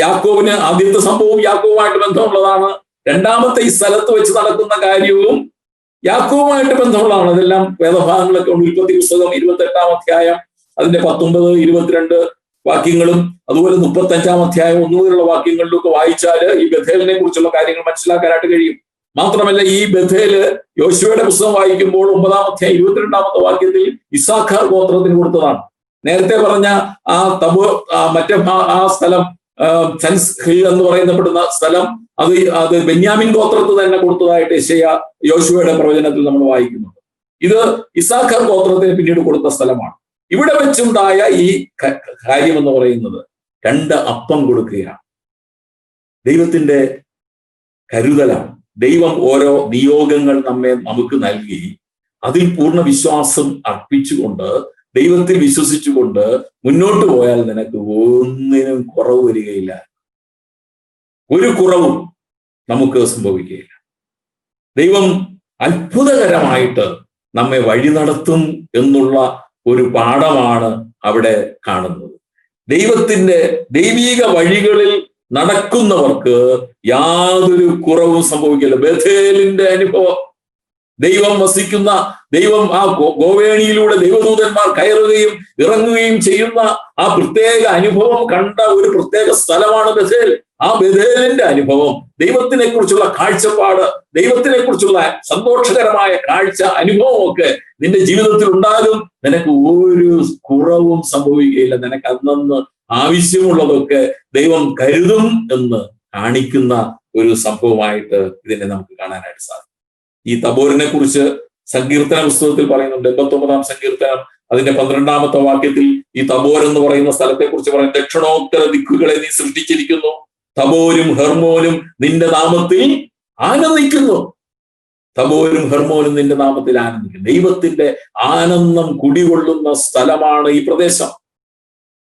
യാക്കോബിന് ആദ്യത്തെ സംഭവവും യാക്കോബുമായിട്ട് ബന്ധമുള്ളതാണ്. രണ്ടാമത്തെ ഈ സ്ഥലത്ത് വെച്ച് നടക്കുന്ന കാര്യവും യാക്കോബുമായിട്ട് ബന്ധമുള്ളതാണ്. അതെല്ലാം വേദഭാഗങ്ങളൊക്കെ ഉണ്ട്. ഉൽപ്പത്തി പുസ്തകം 28-ാം അധ്യായം അതിന്റെ 19, 22 വാക്യങ്ങളും അതുപോലെ 35-ാം അധ്യായം 1 മുതലുള്ള വാക്യങ്ങളിലൊക്കെ വായിച്ചാൽ ഈ ബഥേലിനെ കുറിച്ചുള്ള കാര്യങ്ങൾ മനസ്സിലാക്കാനായിട്ട് കഴിയും. മാത്രമല്ല, ഈ ബഥേല് യോശുവയുടെ പുസ്തകം വായിക്കുമ്പോൾ 9-ാം അധ്യായം 22-ാമത്തെ വാക്യത്തിൽ ഇസ്സാഖാർ ഗോത്രത്തിന് കൊടുത്തതാണ്. നേരത്തെ പറഞ്ഞ ആ മറ്റേ ആ സ്ഥലം സെൻസ് ഹിൽ എന്ന് പറയുന്നപ്പെടുന്ന സ്ഥലം അത് ബെന്യാമിൻ ഗോത്രത്തിന് തന്നെ കൊടുത്തതായിട്ട് യോശുവയുടെ പ്രവചനത്തിൽ നമ്മൾ വായിക്കുന്നുണ്ട്. ഇത് ഇസ്സാഖാർ ഗോത്രത്തിന് പിന്നീട് കൊടുത്ത സ്ഥലമാണ്. ഇവിടെ വെച്ചുണ്ടായ ഈ കാര്യം എന്ന് പറയുന്നത് 2 അപ്പം കൊടുക്കുകയാണ്. ദൈവത്തിന്റെ കരുതലാണ്. ദൈവം ഓരോ നിയോഗങ്ങൾ നമുക്ക് നൽകി അതിൽ പൂർണ്ണ വിശ്വാസം അർപ്പിച്ചുകൊണ്ട്, ദൈവത്തിൽ വിശ്വസിച്ചുകൊണ്ട് മുന്നോട്ട് പോയാൽ നിനക്ക് ഒന്നിനും കുറവ് വരികയില്ല. ഒരു കുറവും നമുക്ക് സംഭവിക്കുകയില്ല. ദൈവം അത്ഭുതകരമായിട്ട് നമ്മെ വഴി നടത്തും എന്നുള്ള ഒരു പാഠമാണ് അവിടെ കാണുന്നത്. ദൈവത്തിന്റെ ദൈവീക വഴികളിൽ നടക്കുന്നവർക്ക് യാതൊരു കുറവും സംഭവിക്കില്ല. ബേഥേലിന്റെ അനുഭവം, ദൈവം വസിക്കുന്ന, ദൈവം ആ ഗോവേണിയിലൂടെ ദൈവദൂതന്മാർ കയറുകയും ഇറങ്ങുകയും ചെയ്യുന്ന ആ പ്രത്യേക അനുഭവം കണ്ട ഒരു പ്രത്യേക സ്ഥലമാണ് ബേഥേൽ. ആ ബേഥേലിന്റെ അനുഭവം, ദൈവത്തിനെ കുറിച്ചുള്ള കാഴ്ചപ്പാട്, ദൈവത്തിനെ കുറിച്ചുള്ള സന്തോഷകരമായ കാഴ്ച അനുഭവമൊക്കെ നിന്റെ ജീവിതത്തിൽ ഉണ്ടാകും. നിനക്ക് ഒരു കുറവും സംഭവിക്കുകയില്ല. നിനക്ക് അന്നന്ന് ആവശ്യമുള്ളതൊക്കെ ദൈവം കരുതും എന്ന് കാണിക്കുന്ന ഒരു സംഭവമായിട്ട് ഇതിനെ നമുക്ക് കാണാനായിട്ട് സാധിക്കും. ഈ തബോരിനെ കുറിച്ച് സങ്കീർത്തന പുസ്തകത്തിൽ പറയുന്നുണ്ട്. 89-ാം സങ്കീർത്തനം അതിന്റെ 12-ാമത്തെ വാക്യത്തിൽ ഈ തബോർ എന്ന് പറയുന്ന സ്ഥലത്തെ കുറിച്ച് പറയും, ദക്ഷിണോത്തര ദിക്കുകളെ നീ സൃഷ്ടിച്ചിരിക്കുന്നു, തബോരും ഹെർമോനും നിന്റെ നാമത്തിൽ ആനന്ദിക്കുന്നു. തബോരും ഹെർമോനും നിന്റെ നാമത്തിൽ ആനന്ദിക്കുന്നു. ദൈവത്തിന്റെ ആനന്ദം കുടികൊള്ളുന്ന സ്ഥലമാണ് ഈ പ്രദേശം.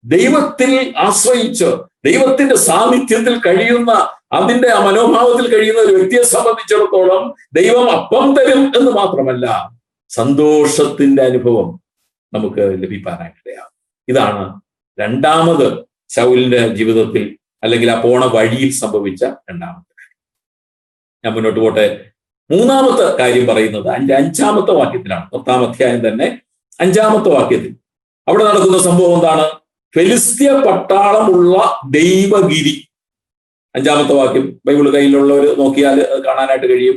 ദൈവത്തിൽ ആശ്രയിച്ച് ദൈവത്തിന്റെ സാന്നിധ്യത്തിൽ കഴിയുന്ന, അതിന്റെ ആ മനോഭാവത്തിൽ കഴിയുന്ന ഒരു വ്യക്തിയെ സംബന്ധിച്ചിടത്തോളം ദൈവം അപ്പം തരും എന്ന് മാത്രമല്ല, സന്തോഷത്തിന്റെ അനുഭവം നമുക്ക് ലഭിക്കാനായിട്ടിടയാകും. ഇതാണ് രണ്ടാമത് ശൗലിന്റെ ജീവിതത്തിൽ അല്ലെങ്കിൽ ആ പോണ വഴിയിൽ സംഭവിച്ച രണ്ടാമത്തെ കാര്യം. ഞാൻ മുന്നോട്ട് പോട്ടെ. മൂന്നാമത്തെ കാര്യം പറയുന്നത് 5-ാമത്തെ വാക്യത്തിലാണ്. 10-ാം അധ്യായം തന്നെ 5-ാമത്തെ വാക്യത്തിൽ അവിടെ നടക്കുന്ന സംഭവം എന്താണ്? ഫെലിസ്ത്യ പട്ടാളമുള്ള ദൈവഗിരി. 5-ാമത്തെ വാക്യം ബൈബിൾ കയ്യിലുള്ളവർ നോക്കിയാൽ കാണാനായിട്ട് കഴിയും.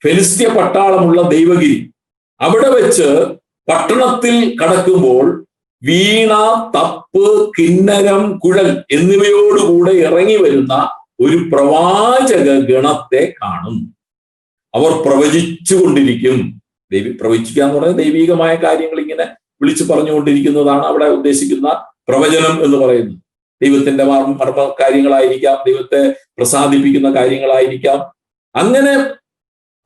ഫെലിസ്ത്യ പട്ടാളമുള്ള ദൈവഗിരി. അവിടെ വെച്ച് പട്ടണത്തിൽ കടക്കുമ്പോൾ വീണ, തപ്പ്, കിന്നരം, കുഴൽ എന്നിവയോടുകൂടെ ഇറങ്ങി വരുന്ന ഒരു പ്രവാചക ഗണത്തെ കാണും. അവർ പ്രവചിച്ചുകൊണ്ടിരിക്കും. പ്രവചിക്കുക എന്ന് പറഞ്ഞാൽ ദൈവികമായ കാര്യങ്ങൾ ഇങ്ങനെ വിളിച്ചു പറഞ്ഞുകൊണ്ടിരിക്കുന്നതാണ് അവിടെ ഉദ്ദേശിക്കുന്ന പ്രവചനം എന്ന് പറയുന്നത്. ദൈവത്തിന്റെ മർമ്മ കാര്യങ്ങളായിരിക്കാം, ദൈവത്തെ പ്രസാദിപ്പിക്കുന്ന കാര്യങ്ങളായിരിക്കാം. അങ്ങനെ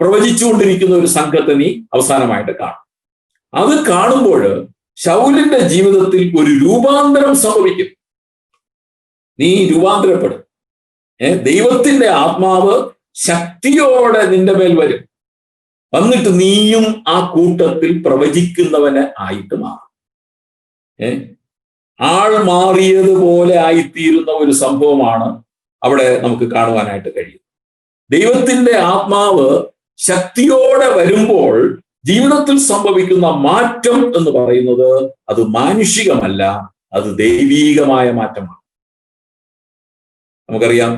പ്രവചിച്ചുകൊണ്ടിരിക്കുന്ന ഒരു സംഘത്തെ നീ അവസാനമായിട്ട് കാണും. അത് കാണുമ്പോൾ ശൗലിന്റെ ജീവിതത്തിൽ ഒരു രൂപാന്തരം സംഭവിക്കും. നീ രൂപാന്തരപ്പെടും. ദൈവത്തിന്റെ ആത്മാവ് ശക്തിയോടെ നിന്റെ മേൽ വരും. വന്നിട്ട് നീയും ആ കൂട്ടത്തിൽ പ്രവചിക്കുന്നവന് ആയിട്ട് മാറും. ആൾ മാറിയതുപോലെ ആയിത്തീരുന്ന ഒരു സംഭവമാണ് അവിടെ നമുക്ക് കാണുവാനായിട്ട് കഴിയും. ദൈവത്തിന്റെ ആത്മാവ് ശക്തിയോടെ വരുമ്പോൾ ജീവിതത്തിൽ സംഭവിക്കുന്ന മാറ്റം എന്ന് പറയുന്നത് അത് മാനുഷികമല്ല, അത് ദൈവീകമായ മാറ്റമാണ്. നമുക്കറിയാം,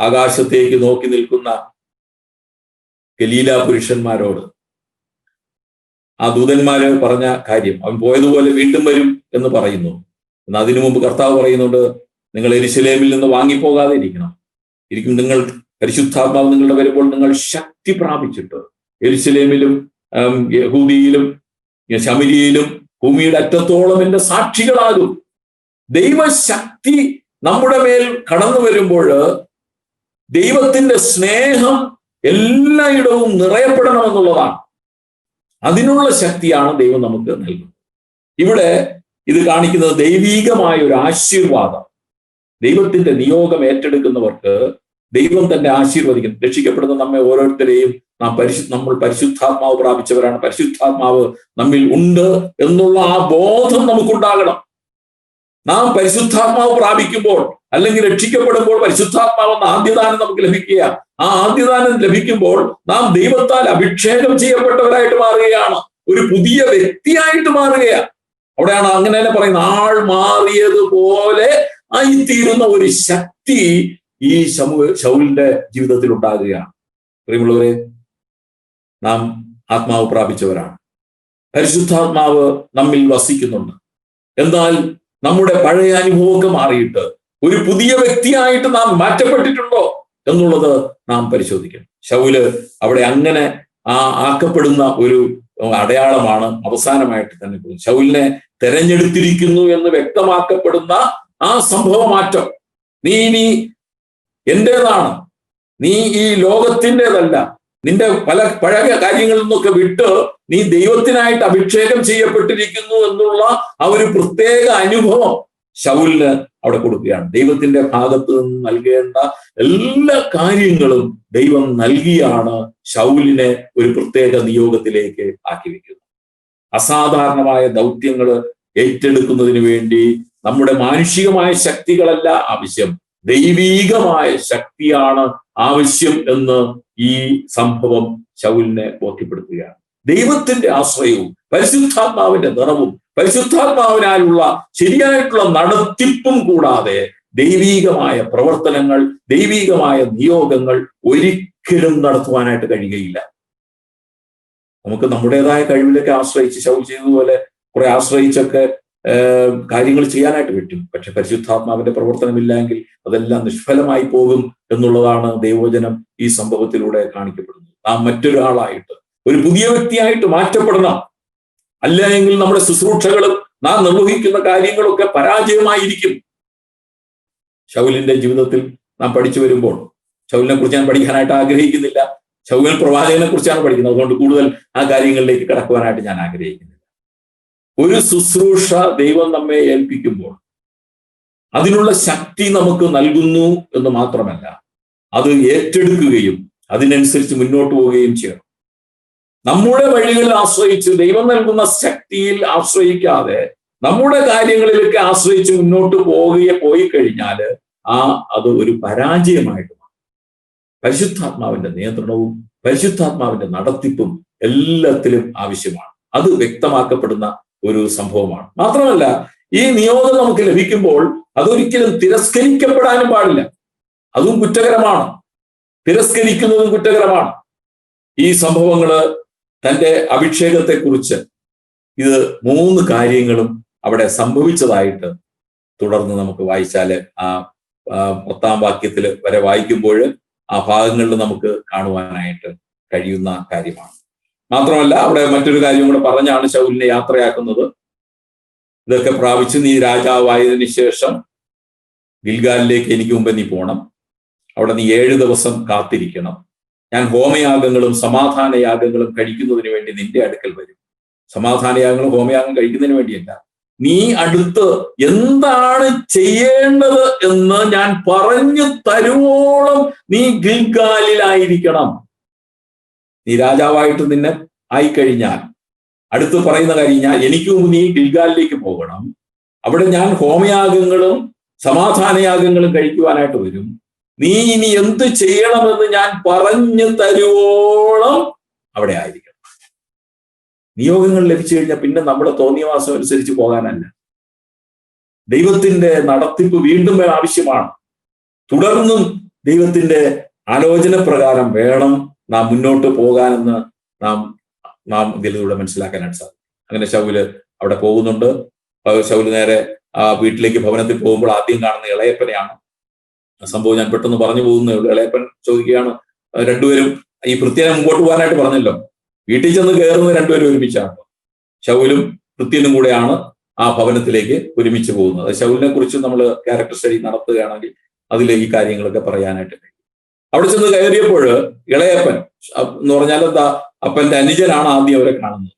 ആകാശത്തേക്ക് നോക്കി നിൽക്കുന്ന ഗലീല പുരുഷന്മാരോട് ആ ദൂതന്മാര് പറഞ്ഞ കാര്യം, അവൻ പോയതുപോലെ വീണ്ടും വരും എന്ന് പറയുന്നു. എന്നാൽ അതിനു മുമ്പ് കർത്താവ് പറയുന്നുണ്ട്, നിങ്ങൾ യെരൂശലേമിൽ നിന്ന് വാങ്ങിപ്പോകാതെ ഇരിക്കും. നിങ്ങൾ പരിശുദ്ധാത്മാവ് നിങ്ങളുടെ വരുമ്പോൾ നിങ്ങൾ ശക്തി പ്രാപിച്ചിട്ട് യെരൂശലേമിലും യഹൂദിയിലും ശമരിയയിലും ഭൂമിയുടെ അറ്റത്തോളം എന്റെ സാക്ഷികളാകും. ദൈവശക്തി നമ്മുടെ മേൽ കടന്നു വരുമ്പോൾ ദൈവത്തിന്റെ സ്നേഹം എല്ലായിടവും നിറയപ്പെടണമെന്നുള്ളതാണ്. അതിനുള്ള ശക്തിയാണ് ദൈവം നമുക്ക് നൽകുന്നത്. ഇവിടെ ഇത് കാണിക്കുന്നത് ദൈവീകമായ ഒരു ആശീർവാദം. ദൈവത്തിന്റെ നിയോഗം ഏറ്റെടുക്കുന്നവർക്ക് ദൈവം തന്നെ ആശീർവദിക്കും. രക്ഷിക്കപ്പെടുന്ന നമ്മെ ഓരോരുത്തരെയും നമ്മൾ പരിശുദ്ധാത്മാവ് പ്രാപിച്ചവരാണ്, പരിശുദ്ധാത്മാവ് നമ്മിൽ ഉണ്ട് എന്നുള്ള ആ ബോധം നമുക്കുണ്ടാകണം. നാം പരിശുദ്ധാത്മാവ് പ്രാപിക്കുമ്പോൾ അല്ലെങ്കിൽ രക്ഷിക്കപ്പെടുമ്പോൾ പരിശുദ്ധാത്മാവ് എന്ന ആദ്യദാനം നമുക്ക് ലഭിക്കുക. ആ ആദ്യദാനം ലഭിക്കുമ്പോൾ നാം ദൈവത്താൽ അഭിഷേകം ചെയ്യപ്പെട്ടവരായിട്ട് മാറുകയാണ്, ഒരു പുതിയ വ്യക്തിയായിട്ട് മാറുകയാണ്. അവിടെയാണ് അങ്ങനെ തന്നെ പറയുന്നത്, ആൾ മാറിയതുപോലെ ആയിത്തീരുന്ന ഒരു ശക്തി ഈ ശൗലിന്റെ ജീവിതത്തിൽ ഉണ്ടാകുകയാണ്. പ്രിയമുള്ളവരെ, നാം ആത്മാവ് പ്രാപിച്ചവരാണ്, പരിശുദ്ധാത്മാവ് നമ്മിൽ വസിക്കുന്നുണ്ട്. എന്നാൽ നമ്മുടെ പഴയ അനുഭവമൊക്കെ മാറിയിട്ട് ഒരു പുതിയ വ്യക്തിയായിട്ട് നാം മാറ്റപ്പെട്ടിട്ടുണ്ടോ എന്നുള്ളത് നാം പരിശോധിക്കണം. ശൗല് അവിടെ അങ്ങനെ ആക്കപ്പെടുന്ന ഒരു അടയാളമാണ് അവസാനമായിട്ട് തന്നെ ശൗലിനെ തെരഞ്ഞെടുത്തിരിക്കുന്നു എന്ന് വ്യക്തമാക്കപ്പെടുന്ന ആ സംഭവ മാറ്റം. നീ ഇനി എന്റേതാണ്, നീ ഈ ലോകത്തിൻ്റെതല്ല, നിന്റെ പല പഴയ കാര്യങ്ങളിൽ നിന്നൊക്കെ വിട്ട് നീ ദൈവത്തിനായിട്ട് അഭിഷേകം ചെയ്യപ്പെട്ടിരിക്കുന്നു എന്നുള്ള ആ ഒരു പ്രത്യേക അനുഭവം ശൗലിന് അവിടെ കൊടുക്കുകയാണ്. ദൈവത്തിന്റെ ഭാഗത്ത് നിന്ന് നൽകേണ്ട എല്ലാ കാര്യങ്ങളും ദൈവം നൽകിയാണ് ശൗലിനെ ഒരു പ്രത്യേക നിയോഗത്തിലേക്ക് ആക്കി വെക്കുന്നത്. അസാധാരണമായ ദൗത്യങ്ങൾ ഏറ്റെടുക്കുന്നതിന് വേണ്ടി നമ്മുടെ മാനുഷികമായ ശക്തികളല്ല ആവശ്യം, ദൈവീകമായ ശക്തിയാണ് ആവശ്യം എന്ന് ഈ സംഭവം ശൗലിനെ ബോധ്യപ്പെടുത്തുകയാണ്. ദൈവത്തിന്റെ ആശ്രയവും പരിശുദ്ധാത്മാവിന്റെ നിറവും പരിശുദ്ധാത്മാവിനാലുള്ള ശരിയായിട്ടുള്ള നടത്തിപ്പും കൂടാതെ ദൈവീകമായ പ്രവർത്തനങ്ങൾ, ദൈവീകമായ നിയോഗങ്ങൾ ഒരിക്കലും നടത്തുവാനായിട്ട് കഴിയുകയില്ല. നമുക്ക് നമ്മുടേതായ കഴിവിലൊക്കെ ആശ്രയിച്ച് ശൗൽ ചെയ്തതുപോലെ കുറെ ആശ്രയിച്ചൊക്കെ കാര്യങ്ങൾ ചെയ്യാനായിട്ട് പറ്റും. പക്ഷെ പരിശുദ്ധാത്മാവിന്റെ പ്രവർത്തനമില്ലെങ്കിൽ അതെല്ലാം നിഷ്ഫലമായി പോകും എന്നുള്ളതാണ് ദൈവവചനം ഈ സംഭവത്തിലൂടെ കാണിക്കപ്പെടുന്നത്. നാം മറ്റൊരാളായിട്ട്, ഒരു പുതിയ വ്യക്തിയായിട്ട് മാറ്റപ്പെടണം. അല്ല എങ്കിൽ നമ്മുടെ ശുശ്രൂഷകളും നാം നിർവഹിക്കുന്ന കാര്യങ്ങളൊക്കെ പരാജയമായിരിക്കും. ശൗലിന്റെ ജീവിതത്തിൽ നാം പഠിച്ചു വരുമ്പോൾ, ശൗലിനെ കുറിച്ച് ഞാൻ പഠിക്കാനായിട്ട് ആഗ്രഹിക്കുന്നില്ല, ശൗൽ പ്രവാചകനെ കുറിച്ചാണ് പഠിക്കുന്നത്. അതുകൊണ്ട് കൂടുതൽ ആ കാര്യങ്ങളിലേക്ക് കടക്കുവാനായിട്ട് ഞാൻ ആഗ്രഹിക്കുന്നില്ല. ഒരു ശുശ്രൂഷ ദൈവം നമ്മെ ഏൽപ്പിക്കുമ്പോൾ അതിനുള്ള ശക്തി നമുക്ക് നൽകുന്നു എന്ന് മാത്രമല്ല, അത് ഏറ്റെടുക്കുകയും അതിനനുസരിച്ച് മുന്നോട്ട് പോവുകയും ചെയ്യണം. നമ്മുടെ വഴികളിൽ ആശ്രയിച്ച് ദൈവം നൽകുന്ന ശക്തിയിൽ ആശ്രയിക്കാതെ നമ്മുടെ കാര്യങ്ങളിലൊക്കെ ആശ്രയിച്ച് മുന്നോട്ട് പോയി കഴിഞ്ഞാൽ അത് ഒരു പരാജയമായിട്ട് മാറും. പരിശുദ്ധാത്മാവിന്റെ നിയന്ത്രണവും പരിശുദ്ധാത്മാവിന്റെ നടത്തിപ്പും എല്ലാത്തിലും ആവശ്യമാണ്. അത് വ്യക്തമാക്കപ്പെടുന്ന ഒരു സംഭവമാണ്. മാത്രമല്ല, ഈ നിയോഗം നമുക്ക് ലഭിക്കുമ്പോൾ അതൊരിക്കലും തിരസ്കരിക്കപ്പെടാനും പാടില്ല. അതും കുറ്റകരമാണ്. തിരസ്കരിക്കുന്നതും കുറ്റകരമാണ്. ഈ സംഭവങ്ങള് തന്റെ അഭിഷേകത്തെക്കുറിച്ച് ഇത് 3 കാര്യങ്ങളും അവിടെ സംഭവിച്ചതായിട്ട് തുടർന്ന് നമുക്ക് വായിച്ചാല് ആ 10-ാം വാക്യത്തിൽ വരെ വായിക്കുമ്പോൾ ആ ഭാഗങ്ങളിൽ നമുക്ക് കാണുവാനായിട്ട് കഴിയുന്ന കാര്യമാണ്. മാത്രമല്ല, അവിടെ മറ്റൊരു കാര്യം കൂടെ പറഞ്ഞാണ് ശൗലിനെ യാത്രയാക്കുന്നത്. ഇതൊക്കെ പ്രാപിച്ച് നീ രാജാവായതിനു ശേഷം ഗിൽഗാലിലേക്ക് എനിക്ക് മുമ്പ് നീ പോകണം. അവിടെ നീ 7 ദിവസം കാത്തിരിക്കണം. ഞാൻ ഹോമയാഗങ്ങളും സമാധാനയാഗങ്ങളും കഴിക്കുന്നതിന് വേണ്ടി നിന്റെ അടുക്കൽ വരും. സമാധാനയാഗങ്ങളും ഹോമയാഗം കഴിക്കുന്നതിന് വേണ്ടിയല്ല, നീ അടുത്ത് എന്താണ് ചെയ്യേണ്ടത് എന്ന് ഞാൻ പറഞ്ഞു തരുവോളം നീ ഗിൽഗാലിലായിരിക്കണം. നീ രാജാവായിട്ട് നിന്നെ ആയിക്കഴിഞ്ഞാൽ അടുത്ത് പറയുന്ന കാര്യം, എനിക്ക് മുമ്പ് നീ ഗിൽഗാലിലേക്ക് പോകണം. അവിടെ ഞാൻ ഹോമയാഗങ്ങളും സമാധാനയാഗങ്ങളും കഴിക്കുവാനായിട്ട് വരും. നീ ഇനി എന്ത് ചെയ്യണമെന്ന് ഞാൻ പറഞ്ഞു തരുവോളം അവിടെ ആയിരിക്കണം. നിയോഗങ്ങൾ ലഭിച്ചു കഴിഞ്ഞാൽ പിന്നെ നമ്മുടെ തോന്നിയവാസം അനുസരിച്ച് പോകാനല്ല, ദൈവത്തിന്റെ നടത്തിപ്പ് വീണ്ടും ആവശ്യമാണ്. തുടർന്നും ദൈവത്തിന്റെ ആലോചന പ്രകാരം വേണം നാം മുന്നോട്ട് പോകാനെന്ന് നാം ഇതിലൂടെ മനസ്സിലാക്കാനായിട്ട് സാധിക്കും. അങ്ങനെ ശൗല് അവിടെ പോകുന്നുണ്ട്. ശൗല് നേരെ വീട്ടിലേക്ക് ഭവനത്തിൽ പോകുമ്പോൾ ആദ്യം കാണുന്ന ഇളയപ്പനെയാണ്. സംഭവം ഞാൻ പെട്ടെന്ന് പറഞ്ഞു പോകുന്നേ ഉള്ളൂ. ഇളയപ്പൻ ചോദിക്കുകയാണ്, രണ്ടുപേരും ഈ ഭൃത്യനെ മുമ്പോട്ട് പോകാനായിട്ട് പറഞ്ഞല്ലോ, വീട്ടിൽ ചെന്ന് കയറുന്നത് രണ്ടുപേരും ഒരുമിച്ചാണ്. ശൗലും ഭൃത്യനും കൂടെയാണ് ആ ഭവനത്തിലേക്ക് ഒരുമിച്ച് പോകുന്നത്. ശൗലിനെ കുറിച്ച് നമ്മൾ ക്യാരക്ടർ സ്റ്റഡി നടത്തുകയാണെങ്കിൽ അതിൽ ഈ കാര്യങ്ങളൊക്കെ പറയാനായിട്ട് കഴിയും. അവിടെ ചെന്ന് കയറിയപ്പോൾ ഇളയപ്പൻ എന്ന് പറഞ്ഞാൽ എന്താ, അപ്പന്റെ അനുജനാണ് ആദ്യം അവരെ കാണുന്നത്.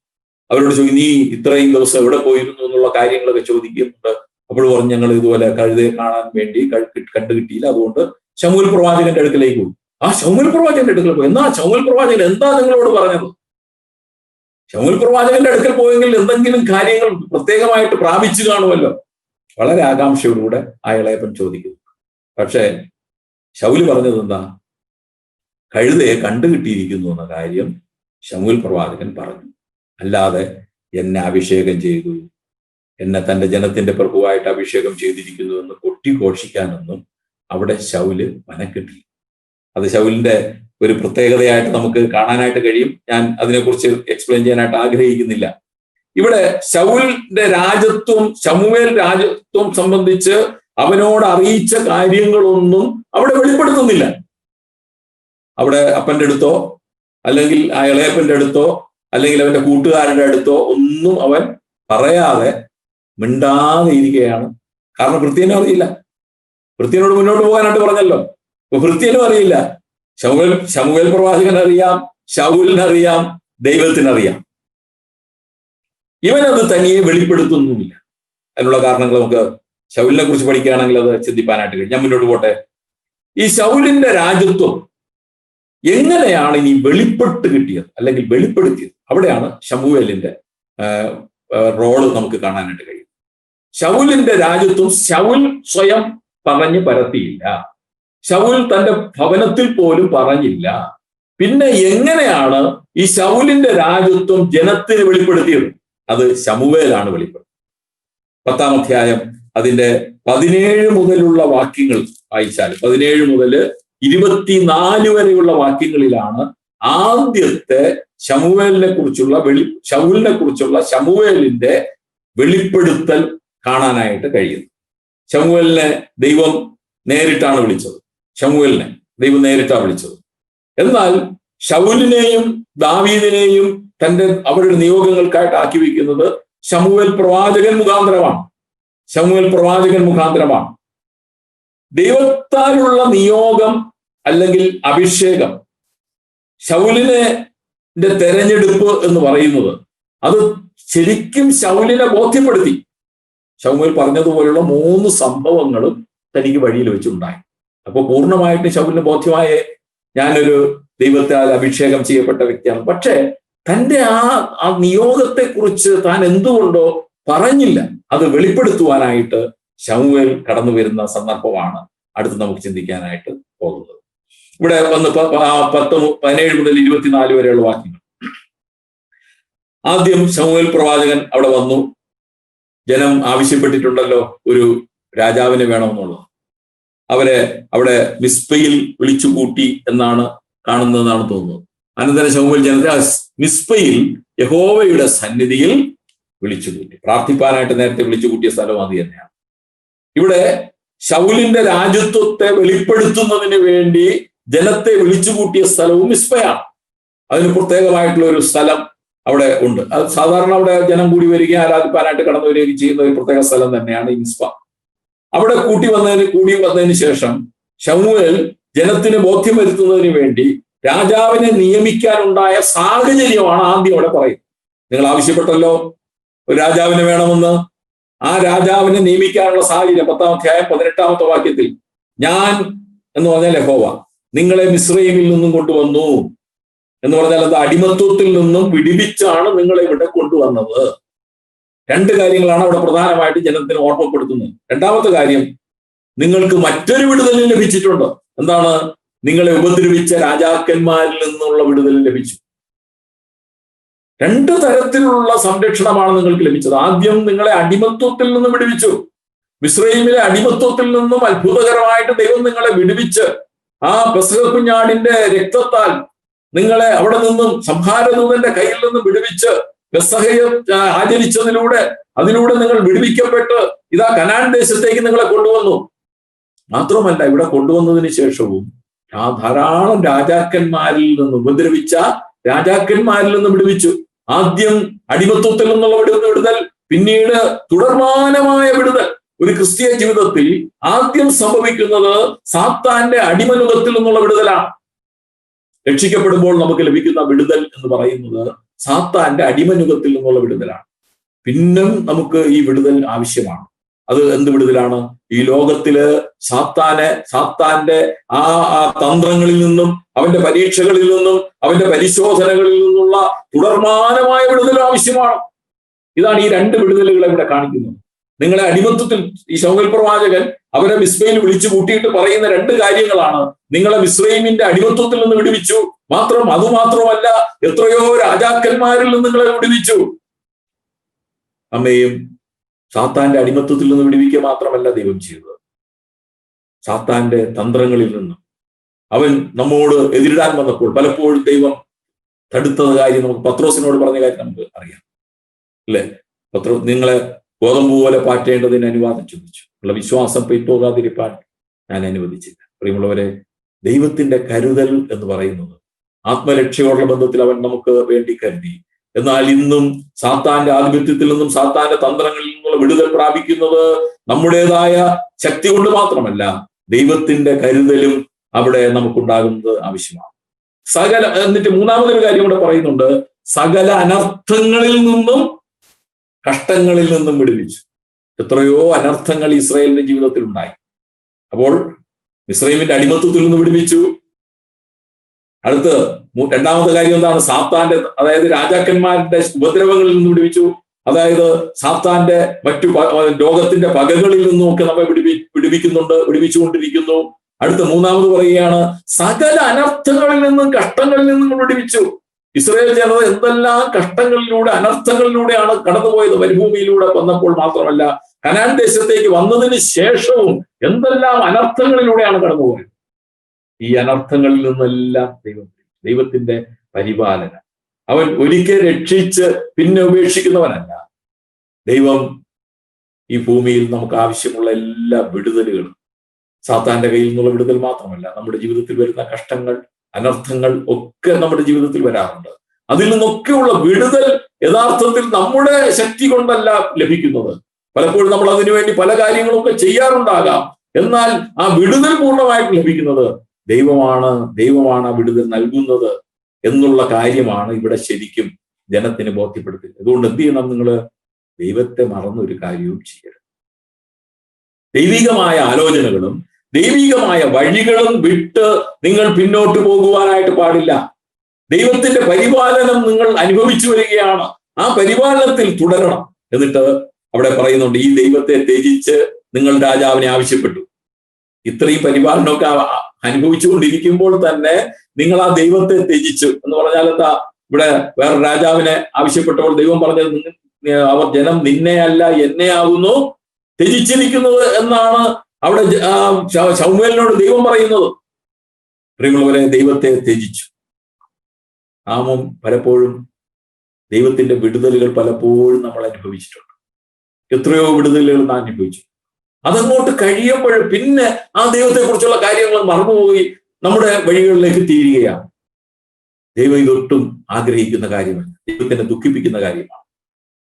അവരോട് ചോദിക്കും, നീ ഇത്രയും ദിവസം എവിടെ പോയിരുന്നു എന്നുള്ള കാര്യങ്ങളൊക്കെ ചോദിക്കുന്നുണ്ട്. അപ്പോൾ പറഞ്ഞു, ഞങ്ങൾ ഇതുപോലെ കഴുതയെ കാണാൻ വേണ്ടി കണ്ടു കിട്ടിയില്ല, അതുകൊണ്ട് ശമൂവേൽ പ്രവാചകന്റെ അടുക്കലേക്ക് പോകും. ആ ശമൂവേൽ പ്രവാചകന്റെ അടുക്കൽ പോയി. എന്നാ ശമൂവേൽ പ്രവാചകൻ എന്താ നിങ്ങളോട് പറഞ്ഞത്? ശമൂവേൽ പ്രവാചകന്റെ അടുക്കൽ പോയെങ്കിൽ എന്തെങ്കിലും കാര്യങ്ങൾ പ്രത്യേകമായിട്ട് പ്രാപിച്ചു കാണുമല്ലോ. വളരെ ആകാംക്ഷയോടുകൂടെ ആ ഇളയപ്പൻ ചോദിക്കുന്നു. പക്ഷേ ശൗല് പറഞ്ഞത് എന്താ? കഴുതയെ കണ്ടുകിട്ടിയിരിക്കുന്നു എന്ന കാര്യം ശമൂവേൽ പ്രവാചകൻ പറഞ്ഞു. അല്ലാതെ എന്നെ അഭിഷേകം ചെയ്തു, എന്നെ തന്റെ ജനത്തിന്റെ പ്രഭുവായിട്ട് അഭിഷേകം ചെയ്തിരിക്കുന്നു എന്ന് കൊട്ടിഘോഷിക്കാനൊന്നും അവിടെ ശൗല് മനക്കെട്ടി. അത് ശൗലിന്റെ ഒരു പ്രത്യേകതയായിട്ട് നമുക്ക് കാണാനായിട്ട് കഴിയും. ഞാൻ അതിനെക്കുറിച്ച് എക്സ്പ്ലെയിൻ ചെയ്യാനായിട്ട് ആഗ്രഹിക്കുന്നില്ല. ഇവിടെ ശൗലിന്റെ രാജത്വം, ശമൂവേൽ രാജത്വം സംബന്ധിച്ച് അവനോട് അറിയിച്ച കാര്യങ്ങളൊന്നും അവിടെ വെളിപ്പെടുത്തുന്നില്ല. അവിടെ അപ്പന്റെ അടുത്തോ അല്ലെങ്കിൽ ആ ഇളയപ്പന്റെ അടുത്തോ അല്ലെങ്കിൽ അവന്റെ കൂട്ടുകാരുടെ അടുത്തോ ഒന്നും അവൻ പറയാതെ മിണ്ടാതെ ഇരിക്കുകയാണ്. കാരണം ഭൃത്യനും അറിയില്ല. ഭൃത്യനോട് മുന്നോട്ട് പോകാനായിട്ട് പറഞ്ഞല്ലോ. അപ്പൊ ഭൃത്യനും അറിയില്ല. ശമൂവേൽ പ്രവാചകൻ അറിയാം, ശൗലിനറിയാം, ദൈവത്തിനറിയാം. ഇവനത് തനിയെ വെളിപ്പെടുത്തുന്നുമില്ല. അതിനുള്ള കാരണങ്ങൾ നമുക്ക് ശൗലിനെ കുറിച്ച് പഠിക്കുകയാണെങ്കിൽ അത് ചിന്തിപ്പാനായിട്ട് കഴിയും. ഞാൻ മുന്നോട്ട് പോട്ടെ. ഈ ശൗലിന്റെ രാജ്യത്വം എങ്ങനെയാണ് ഇനി വെളിപ്പെട്ട് കിട്ടിയത് അല്ലെങ്കിൽ വെളിപ്പെടുത്തിയത്? അവിടെയാണ് ശമൂവേലിന്റെ റോള് നമുക്ക് കാണാനായിട്ട് കഴിയും. ശൗലിന്റെ രാജ്യത്വം ശൗൽ സ്വയം പറഞ്ഞു പരത്തിയില്ല. ശൗൽ തന്റെ ഭവനത്തിൽ പോലും പറഞ്ഞില്ല. പിന്നെ എങ്ങനെയാണ് ഈ ശൗലിന്റെ രാജ്യത്വം ജനത്തിന് വെളിപ്പെടുത്തിയത്? അത് ശമൂവേലാണ് വെളിപ്പെടുത്തിയത്. 10-ാം അധ്യായം അതിന്റെ 17 മുതലുള്ള വാക്യങ്ങൾ വായിച്ചാൽ 17 മുതൽ 24 വരെയുള്ള വാക്യങ്ങളിലാണ് ആദ്യത്തെ ശമൂവേലിനെ കുറിച്ചുള്ള ശമൂവേലിന്റെ വെളിപ്പെടുത്തൽ കാണാനായിട്ട് കഴിയുന്നു. ശമൂവേലിനെ ദൈവം നേരിട്ടാണ് വിളിച്ചത്. എന്നാൽ ശൗലിനെയും ദാവീദിനെയും അവരുടെ നിയോഗങ്ങൾക്കായിട്ട് ആക്കി വയ്ക്കുന്നത് ശമൂവേൽ പ്രവാചകൻ മുഖാന്തരമാണ്. ദൈവത്താലുള്ള നിയോഗം അല്ലെങ്കിൽ അഭിഷേകം, ശൗലിന്റെ തെരഞ്ഞെടുപ്പ് എന്ന് പറയുന്നത് അത് ശരിക്കും ശൗലിനെ ബോധ്യപ്പെടുത്തി. ശമൂവേൽ പറഞ്ഞതുപോലുള്ള 3 സംഭവങ്ങളും തനിക്ക് വഴിയിൽ വെച്ചുണ്ടായി. അപ്പൊ പൂർണ്ണമായിട്ട് ശൗലിന് ബോധ്യമായ ഞാനൊരു ദൈവത്താൽ അഭിഷേകം ചെയ്യപ്പെട്ട വ്യക്തിയാണ്. പക്ഷേ തന്റെ ആ നിയോഗത്തെക്കുറിച്ച് താൻ എന്തുകൊണ്ടോ പറഞ്ഞില്ല. അത് വെളിപ്പെടുത്തുവാനായിട്ട് ശമൂവേൽ കടന്നു വരുന്ന സന്ദർഭമാണ് അടുത്ത് നമുക്ക് ചിന്തിക്കാനായിട്ട് പോകുന്നത്. ഇവിടെ വന്ന് 17 മുതൽ 24 വരെയുള്ള വാക്യങ്ങൾ. ആദ്യം ശമൂവേൽ പ്രവാചകൻ അവിടെ വന്നു. ജനം ആവശ്യപ്പെട്ടിട്ടുണ്ടല്ലോ ഒരു രാജാവിനെ വേണമെന്നുള്ളത്. അവരെ അവിടെ മിസ്പയിൽ വിളിച്ചുകൂട്ടി എന്നാണ് കാണുന്നതെന്നാണ് തോന്നുന്നത്. അനന്തരം ശമൂവേൽ ജനത്തെ മിസ്പയിൽ യഹോവയുടെ സന്നിധിയിൽ വിളിച്ചുകൂട്ടി. പ്രാർത്ഥിപ്പാനായിട്ട് നേരത്തെ വിളിച്ചുകൂട്ടിയ സ്ഥലം അത് തന്നെയാണ്. ഇവിടെ ശൗലിന്റെ രാജ്യത്വത്തെ വെളിപ്പെടുത്തുന്നതിന് വേണ്ടി ജനത്തെ വിളിച്ചുകൂട്ടിയ സ്ഥലവും മിസ്പയാണ്. അതിന് പ്രത്യേകമായിട്ടുള്ള ഒരു സ്ഥലം അവിടെ ഉണ്ട്. അത് സാധാരണ അവിടെ ജനം കൂടി വരികയും ആരാധിപ്പാനായിട്ട് കടന്നു വരികയും ചെയ്യുന്ന ഒരു പ്രത്യേക സ്ഥലം തന്നെയാണ് ഈ മിസ്പ. അവിടെ കൂടി വന്നതിന് ശേഷം ശമൂവേൽ ജനത്തിന് ബോധ്യം വരുത്തുന്നതിന് വേണ്ടി രാജാവിനെ നിയമിക്കാനുണ്ടായ സാഹചര്യമാണ് ആദ്യം അവിടെ പറയുന്നത്. നിങ്ങൾ ആവശ്യപ്പെട്ടല്ലോ ഒരു രാജാവിനെ വേണമെന്ന്. ആ രാജാവിനെ നിയമിക്കാനുള്ള സാഹചര്യം 10-ാം അധ്യായം 18-ാമത്തെ വാക്യത്തിൽ, ഞാൻ എന്ന് പറഞ്ഞാൽ യഹോവ നിങ്ങളെ മിസ്രയീമിൽ നിന്നും കൊണ്ടുവന്നു എന്ന് പറഞ്ഞാൽ അത് അടിമത്വത്തിൽ നിന്നും വിടിവിച്ചാണ് നിങ്ങളെ ഇവിടെ കൊണ്ടുവന്നത്. 2 കാര്യങ്ങളാണ് അവിടെ പ്രധാനമായിട്ട് ജനത്തിന് ഓർമ്മപ്പെടുത്തുന്നത്. 2-ാമത്തെ കാര്യം, നിങ്ങൾക്ക് മറ്റൊരു വിടുതൽ ലഭിച്ചിട്ടുണ്ട്. എന്താണ്? നിങ്ങളെ ഉപദ്രവിച്ച രാജാക്കന്മാരിൽ നിന്നുള്ള വിടുതൽ ലഭിച്ചു. 2 തരത്തിലുള്ള സംരക്ഷണമാണ് നിങ്ങൾക്ക് ലഭിച്ചത്. ആദ്യം നിങ്ങളെ അടിമത്വത്തിൽ നിന്ന് വിടുവിച്ചു. മിസ്രയീമിലെ അടിമത്വത്തിൽ നിന്നും അത്ഭുതകരമായിട്ട് ദൈവം നിങ്ങളെ വിടുവിച്ച് ആ പെസഹ കുഞ്ഞാടിന്റെ രക്തത്താൽ നിങ്ങളെ അവിടെ നിന്നും സംഹാരദൂതന്റെ കയ്യിൽ നിന്നും വിടുവിച്ച് പെസഹയെ അതിലൂടെ നിങ്ങൾ വിടുവിക്കപ്പെട്ട് ഇതാ കനാൻ ദേശത്തേക്ക് നിങ്ങളെ കൊണ്ടുവന്നു. മാത്രമല്ല, ഇവിടെ കൊണ്ടുവന്നതിന് ശേഷവും ധാരാളം രാജാക്കന്മാരിൽ നിന്ന് ഉപദ്രവിച്ച രാജാക്കന്മാരിൽ നിന്ന് വിടുവിച്ചു. ആദ്യം അടിമത്വത്തിൽ നിന്നുള്ള വിടുതൽ, പിന്നീട് തുടർമാനമായ വിടുതൽ. ഒരു ക്രിസ്തീയ ജീവിതത്തിൽ ആദ്യം സംഭവിക്കുന്നത് സാത്താന്റെ അടിമനുഖത്തിൽ നിന്നുള്ള വിടുതലാണ്. രക്ഷിക്കപ്പെടുമ്പോൾ നമുക്ക് ലഭിക്കുന്ന വിടുതൽ എന്ന് പറയുന്നത് സാത്താന്റെ അടിമനുഖത്തിൽ നിന്നുള്ള വിടുതലാണ്. പിന്നും നമുക്ക് ഈ വിടുതൽ ആവശ്യമാണ്. അത് എന്ത് വിടുതലാണ്? ഈ ലോകത്തില് സാത്താന്റെ ആ തന്ത്രങ്ങളിൽ നിന്നും അവന്റെ പരീക്ഷകളിൽ നിന്നും അവന്റെ പരിശോധനകളിൽ നിന്നുള്ള തുടർമാനമായ വിടുതൽ ആവശ്യമാണ്. ഇതാണ് ഈ 2 വിടുതലുകളെ ഇവിടെ കാണിക്കുന്നത്. നിങ്ങളെ അടിമത്വത്തിൽ, ഈ ശമൂവേൽ പ്രവാചകൻ അവരെ മിസ്രയീമിൽ വിളിച്ചു കൂട്ടിയിട്ട് പറയുന്ന 2 കാര്യങ്ങളാണ്. നിങ്ങളെ മിസ്രയീമിന്റെ അടിമത്വത്തിൽ നിന്ന് വിടുവിച്ചു. അതുമാത്രമല്ല, എത്രയോ രാജാക്കന്മാരിൽ നിന്ന് നിങ്ങളെ വിടുവിച്ചു. അമ്മയും സാത്താന്റെ അടിമത്വത്തിൽ നിന്ന് വിടുവിക്കുക മാത്രമല്ല ദൈവം ചെയ്തത്, സാത്താന്റെ തന്ത്രങ്ങളിൽ നിന്നും അവൻ നമ്മോട് എതിരിടാൻ വന്നപ്പോൾ പലപ്പോഴും ദൈവം തടുത്ത കാര്യം നമുക്ക് പത്രോസിനോട് പറഞ്ഞ കാര്യം നമുക്ക് അറിയാം അല്ലെ? നിങ്ങളെ ഗോതമ്പ് പോലെ പാറ്റേണ്ടതിന് അനുവാദം ചോദിച്ചു. ഉള്ള വിശ്വാസം പെയ്പോകാതിരിക്കാൻ ഞാൻ അനുവദിച്ചില്ല. പ്രിയമുള്ളവരെ, ദൈവത്തിന്റെ കരുതൽ എന്ന് പറയുന്നത് ആത്മരക്ഷയോടുള്ള ബന്ധത്തിൽ അവൻ നമുക്ക് വേണ്ടി കരുതി. എന്നാൽ ഇന്നും സാത്താന്റെ ആധിപത്യത്തിൽ നിന്നും സാത്താന്റെ തന്ത്രങ്ങളിൽ നിന്നുള്ള വിടുതൽ പ്രാപിക്കുന്നത് നമ്മുടേതായ ശക്തി കൊണ്ട് മാത്രമല്ല, ദൈവത്തിന്റെ കരുതലും അവിടെ നമുക്കുണ്ടാകുന്നത് ആവശ്യമാണ്. എന്നിട്ട് 3-മതൊരു കാര്യം കൂടെ പറയുന്നുണ്ട്, സകല അനർത്ഥങ്ങളിൽ നിന്നും കഷ്ടങ്ങളിൽ നിന്നും വിടുവിച്ചു. എത്രയോ അനർത്ഥങ്ങൾ ഇസ്രായേലിന്റെ ജീവിതത്തിൽ ഉണ്ടായി. അപ്പോൾ മിസ്രയീമിന്റെ അടിമത്തത്തിൽ നിന്ന് വിടുവിച്ചു. അടുത്ത് രണ്ടാമത്തെ കാര്യം എന്താണ്? സാത്താന്റെ, അതായത് രാജാക്കന്മാരുടെ ഉപദ്രവങ്ങളിൽ നിന്ന് വിടുവിച്ചു. അതായത് സാത്താന്റെ മറ്റു ലോകത്തിന്റെ പകകളിൽ നിന്നും ഒക്കെ നമ്മെ വിടുവിച്ചുകൊണ്ടിരിക്കുന്നു. അടുത്ത മൂന്നാമത് പറയുകയാണ്, സകല അനർത്ഥങ്ങളിൽ നിന്നും കഷ്ടങ്ങളിൽ നിന്നും വിടുവിച്ചു. ഇസ്രായേൽ ജനത എന്തെല്ലാം കഷ്ടങ്ങളിലൂടെ അനർത്ഥങ്ങളിലൂടെയാണ് കടന്നുപോയത്. മരുഭൂമിയിലൂടെ വന്നപ്പോൾ മാത്രമല്ല, കനാൻ ദേശത്തേക്ക് വന്നതിന് ശേഷവും എന്തെല്ലാം അനർത്ഥങ്ങളിലൂടെയാണ് കടന്നുപോയത്. ഈ അനർത്ഥങ്ങളിൽ നിന്നെല്ലാം ദൈവത്തിന്റെ പരിപാലനം. അവൻ ഒരിക്കൽ രക്ഷിച്ച് പിന്നെ ഉപേക്ഷിക്കുന്നവനല്ല. ദൈവം ഈ ഭൂമിയിൽ നമുക്ക് ആവശ്യമുള്ള എല്ലാ വിടുതലുകളും, സാത്താന്റെ കയ്യിൽ നിന്നുള്ള വിടുതൽ മാത്രമല്ല, നമ്മുടെ ജീവിതത്തിൽ വരുന്ന കഷ്ടങ്ങൾ, അനർത്ഥങ്ങൾ ഒക്കെ നമ്മുടെ ജീവിതത്തിൽ വരാറുണ്ട്. അതിൽ നിന്നൊക്കെയുള്ള വിടുതൽ യഥാർത്ഥത്തിൽ നമ്മുടെ ശക്തി കൊണ്ടല്ല ലഭിക്കുന്നത്. പലപ്പോഴും നമ്മൾ അതിനുവേണ്ടി പല കാര്യങ്ങളൊക്കെ ചെയ്യാറുണ്ടാകാം. എന്നാൽ ആ വിടുതൽ പൂർണ്ണമായിട്ട് ലഭിക്കുന്നത് ദൈവമാണ് ആ വിടുതൽ നൽകുന്നത് എന്നുള്ള കാര്യമാണ് ഇവിടെ ശരിക്കും ജനത്തിന് ബോധ്യപ്പെടുത്തുന്നത്. അതുകൊണ്ട് എന്ത് ചെയ്യണം? നിങ്ങൾ ദൈവത്തെ മറന്നൊരു കാര്യവും ചെയ്യരുത്. ദൈവികമായ ആലോചനകളും ദൈവികമായ വഴികളും വിട്ട് നിങ്ങൾ പിന്നോട്ട് പോകുവാനായിട്ട് പാടില്ല. ദൈവത്തിന്റെ പരിപാലനം നിങ്ങൾ അനുഭവിച്ചു വരികയാണ്. ആ പരിപാലനത്തിൽ തുടരണം. എന്നിട്ട് അവിടെ പറയുന്നുണ്ട്, ഈ ദൈവത്തെ ത്യജിച്ച് നിങ്ങൾ രാജാവിനെ ആവശ്യപ്പെട്ടു. ഇത്രയും പരിപാലനമൊക്കെ അനുഭവിച്ചുകൊണ്ടിരിക്കുമ്പോൾ തന്നെ നിങ്ങൾ ആ ദൈവത്തെ ത്യജിച്ചു എന്ന് പറഞ്ഞാൽ എന്താ? ഇവിടെ വേറെ രാജാവിനെ ആവശ്യപ്പെട്ടപ്പോൾ ദൈവം പറഞ്ഞത്, അവർ ജനം നിന്നെ അല്ല എന്നെ ആകുന്നു ത്യജിച്ചിരിക്കുന്നത് എന്നാണ് അവിടെ ശമൂവേലിനോട് ദൈവം പറയുന്നത്. പ്രിയമുള്ളവരെ, ദൈവത്തെ ത്യജിച്ചു. നാമും പലപ്പോഴും ദൈവത്തിന്റെ വിടുതലുകൾ പലപ്പോഴും നമ്മൾ അനുഭവിച്ചിട്ടുണ്ട്. എത്രയോ വിടുതലുകൾ നാം അനുഭവിച്ചു. അതങ്ങോട്ട് കഴിയുമ്പോൾ പിന്നെ ആ ദൈവത്തെ കുറിച്ചുള്ള കാര്യങ്ങൾ മറന്നുപോയി നമ്മുടെ വഴികളിലേക്ക് തീരുകയാണ്. ദൈവം ഇതൊട്ടും ആഗ്രഹിക്കുന്ന കാര്യമല്ല, ദൈവത്തിനെ ദുഃഖിപ്പിക്കുന്ന കാര്യമാണ്.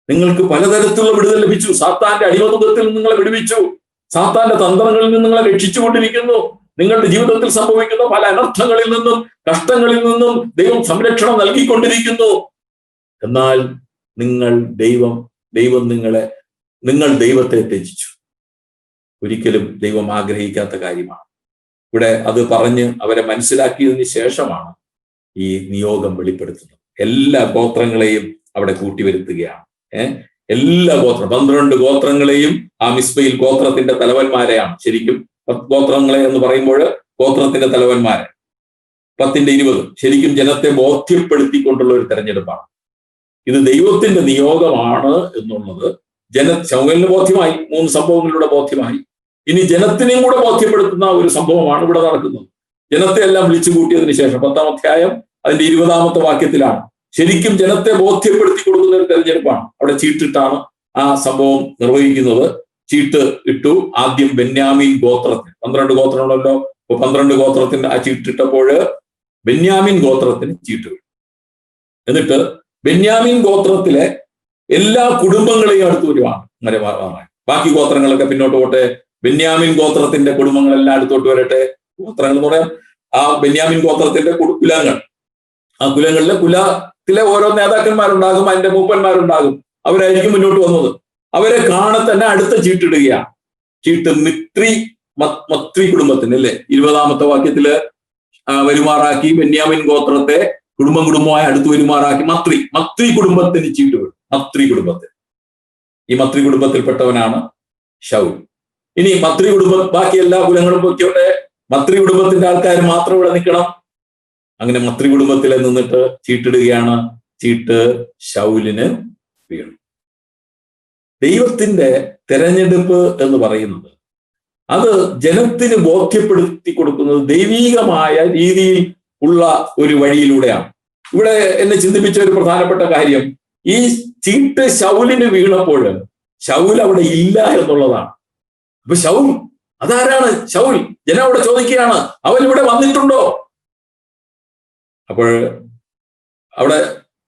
നിങ്ങൾക്ക് പലതരത്തിലുള്ള വിടുതൽ ലഭിച്ചു. സാത്താന്റെ അടിമത്തത്തിൽ നിങ്ങളെ വിടുവിച്ചു. സാത്താന്റെ തന്ത്രങ്ങളിൽ നിന്ന് നിങ്ങളെ രക്ഷിച്ചുകൊണ്ടിരിക്കുന്നു. നിങ്ങളുടെ ജീവിതത്തിൽ സംഭവിക്കുന്ന പല അനർത്ഥങ്ങളിൽ നിന്നും കഷ്ടങ്ങളിൽ നിന്നും ദൈവം സംരക്ഷണം നൽകിക്കൊണ്ടിരിക്കുന്നു. എന്നാൽ നിങ്ങൾ ദൈവത്തെ ത്യജിച്ചു. ഒരിക്കലും ദൈവം ആഗ്രഹിക്കാത്ത കാര്യമാണ്. ഇവിടെ അത് പറഞ്ഞ് അവരെ മനസ്സിലാക്കിയതിന് ശേഷമാണ് ഈ നിയോഗം വെളിപ്പെടുത്തുന്നത്. എല്ലാ ഗോത്രങ്ങളെയും അവിടെ കൂട്ടിവരുത്തുകയാണ്. എല്ലാ 12 ഗോത്രങ്ങളെയും ആ മിസ്ബയിൽ ഗോത്രത്തിന്റെ തലവന്മാരെയാണ്. ശരിക്കും ഗോത്രങ്ങളെ എന്ന് പറയുമ്പോൾ ഗോത്രത്തിന്റെ തലവന്മാരെ 10-20 ശരിക്കും ജനത്തെ ബോധ്യപ്പെടുത്തിക്കൊണ്ടുള്ള ഒരു തെരഞ്ഞെടുപ്പാണ്. ഇത് ദൈവത്തിന്റെ നിയോഗമാണ് എന്നുള്ളത് ശമൂവേലിന് ബോധ്യമായി. 3 സംഭവങ്ങളിലൂടെ ബോധ്യമായി. ഇനി ജനത്തിനെയും കൂടെ ബോധ്യപ്പെടുത്തുന്ന ഒരു സംഭവമാണ് ഇവിടെ നടക്കുന്നത്. ജനത്തെ എല്ലാം വിളിച്ചു കൂട്ടിയതിനു ശേഷം 10-ാം അധ്യായം അതിന്റെ 20-ാമത്തെ വാക്യത്തിലാണ് ശരിക്കും ജനത്തെ ബോധ്യപ്പെടുത്തി കൊടുക്കുന്ന ഒരു തെരഞ്ഞെടുപ്പാണ്. അവിടെ ചീട്ടിട്ടാണ് ആ സംഭവം നിർവഹിക്കുന്നത്. ചീട്ട് ഇട്ടു. ആദ്യം ബെന്യാമീൻ ഗോത്രത്തിന് 12 ഗോത്രമുണ്ടല്ലോ. അപ്പൊ 12 ഗോത്രത്തിന് ആ ചീട്ടിട്ടപ്പോൾ ബെന്യാമീൻ ഗോത്രത്തിന് ചീട്ട് വിട്ടു. എന്നിട്ട് ബെന്യാമീൻ ഗോത്രത്തിലെ എല്ലാ കുടുംബങ്ങളെയും അടുത്ത് വരുവാണ്. ബാക്കി ഗോത്രങ്ങളൊക്കെ പിന്നോട്ട് പോട്ടെ, ബെന്യാമീൻ ഗോത്രത്തിന്റെ കുടുംബങ്ങളെല്ലാം അടുത്തോട്ട് വരട്ടെ. ഗോത്രങ്ങൾ എന്ന് പറയാം ആ ബെന്യാമീൻ ഗോത്രത്തിന്റെ കുലങ്ങൾ. ആ കുലത്തിലെ ഓരോ നേതാക്കന്മാരുണ്ടാകും, അതിന്റെ മൂപ്പന്മാരുണ്ടാകും. അവരായിരിക്കും മുന്നോട്ട് വന്നത്. അവരെ കാണെ തന്നെ അടുത്ത ചീട്ടിടുകയാണ്. ചീട്ട് മത്രി കുടുംബത്തിന് അല്ലേ 20-ാമത്തെ വാക്യത്തില് വരുമാറാക്കി. ബെന്യാമീൻ ഗോത്രത്തെ കുടുംബമായി അടുത്ത് വരുമാറാക്കി മത്രി കുടുംബത്തിന് ചീട്ട് വിടും. മത്രി കുടുംബത്തിന്. ഈ മത്രി കുടുംബത്തിൽപ്പെട്ടവനാണ് ശൗൽ. ഇനി മത്രി കുടുംബം ബാക്കി എല്ലാ കുലങ്ങളും പൊയ്ക്കോട്ടെ, മത്രി കുടുംബത്തിന്റെ ആൾക്കാർ മാത്രം ഇവിടെ നിൽക്കണം. അങ്ങനെ മത്രി കുടുംബത്തിലെ നിന്നിട്ട് ചീട്ടിടുകയാണ്. ചീട്ട് ശൗലിന് വീണു. ദൈവത്തിന്റെ തെരഞ്ഞെടുപ്പ് എന്ന് പറയുന്നത് അത് ജനത്തിന് ബോധ്യപ്പെടുത്തി കൊടുക്കുന്നത് ദൈവീകമായ രീതിയിൽ ഉള്ള ഒരു വഴിയിലൂടെയാണ്. ഇവിടെ എന്നെ ചിന്തിപ്പിച്ച ഒരു പ്രധാനപ്പെട്ട കാര്യം, ഈ ചീട്ട് ശൗലിന് വീണപ്പോൾ ശൗൽ അവിടെ ഇല്ല എന്നുള്ളതാണ്. അപ്പൊ ശൗൽ അതാരാണ്? ശൗൽ. ജനം അവിടെ ചോദിക്കുകയാണ്, അവൻ ഇവിടെ വന്നിട്ടുണ്ടോ? അപ്പോൾ അവിടെ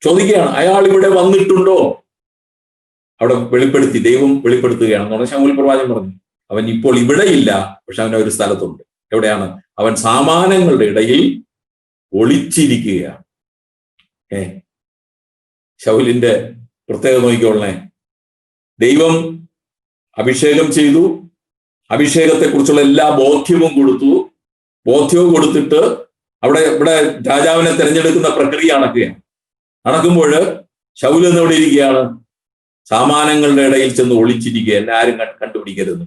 ചോദിക്കുകയാണ്, അയാൾ ഇവിടെ വന്നിട്ടുണ്ടോ? അവിടെ വെളിപ്പെടുത്തി, ദൈവം വെളിപ്പെടുത്തുകയാണെന്ന് പറഞ്ഞാൽ ശമൂവേൽ പ്രവാചകൻ പറഞ്ഞു, അവൻ ഇപ്പോൾ ഇവിടെ ഇല്ല, പക്ഷെ അവൻ ഒരു സ്ഥലത്തുണ്ട്. എവിടെയാണ്? അവൻ സാമാനങ്ങളുടെ ഇടയിൽ ഒളിച്ചിരിക്കുകയാണ്. ശൗലിന്റെ പ്രത്യേകത നോക്കിക്കോളണേ. ദൈവം അഭിഷേകം ചെയ്തു. അഭിഷേകത്തെക്കുറിച്ചുള്ള എല്ലാ ബോധ്യവും കൊടുത്തിട്ട് ഇവിടെ രാജാവിനെ തിരഞ്ഞെടുക്കുന്ന പ്രക്രിയ നടക്കുമ്പോൾ ശൗൽ എന്നവിടെ ഇരിക്കുകയാണ്, സാമാനങ്ങളുടെ ഇടയിൽ ചെന്ന് ഒളിച്ചിരിക്കുക, എന്നെ ആരും കണ്ടുപിടിക്കരുത്.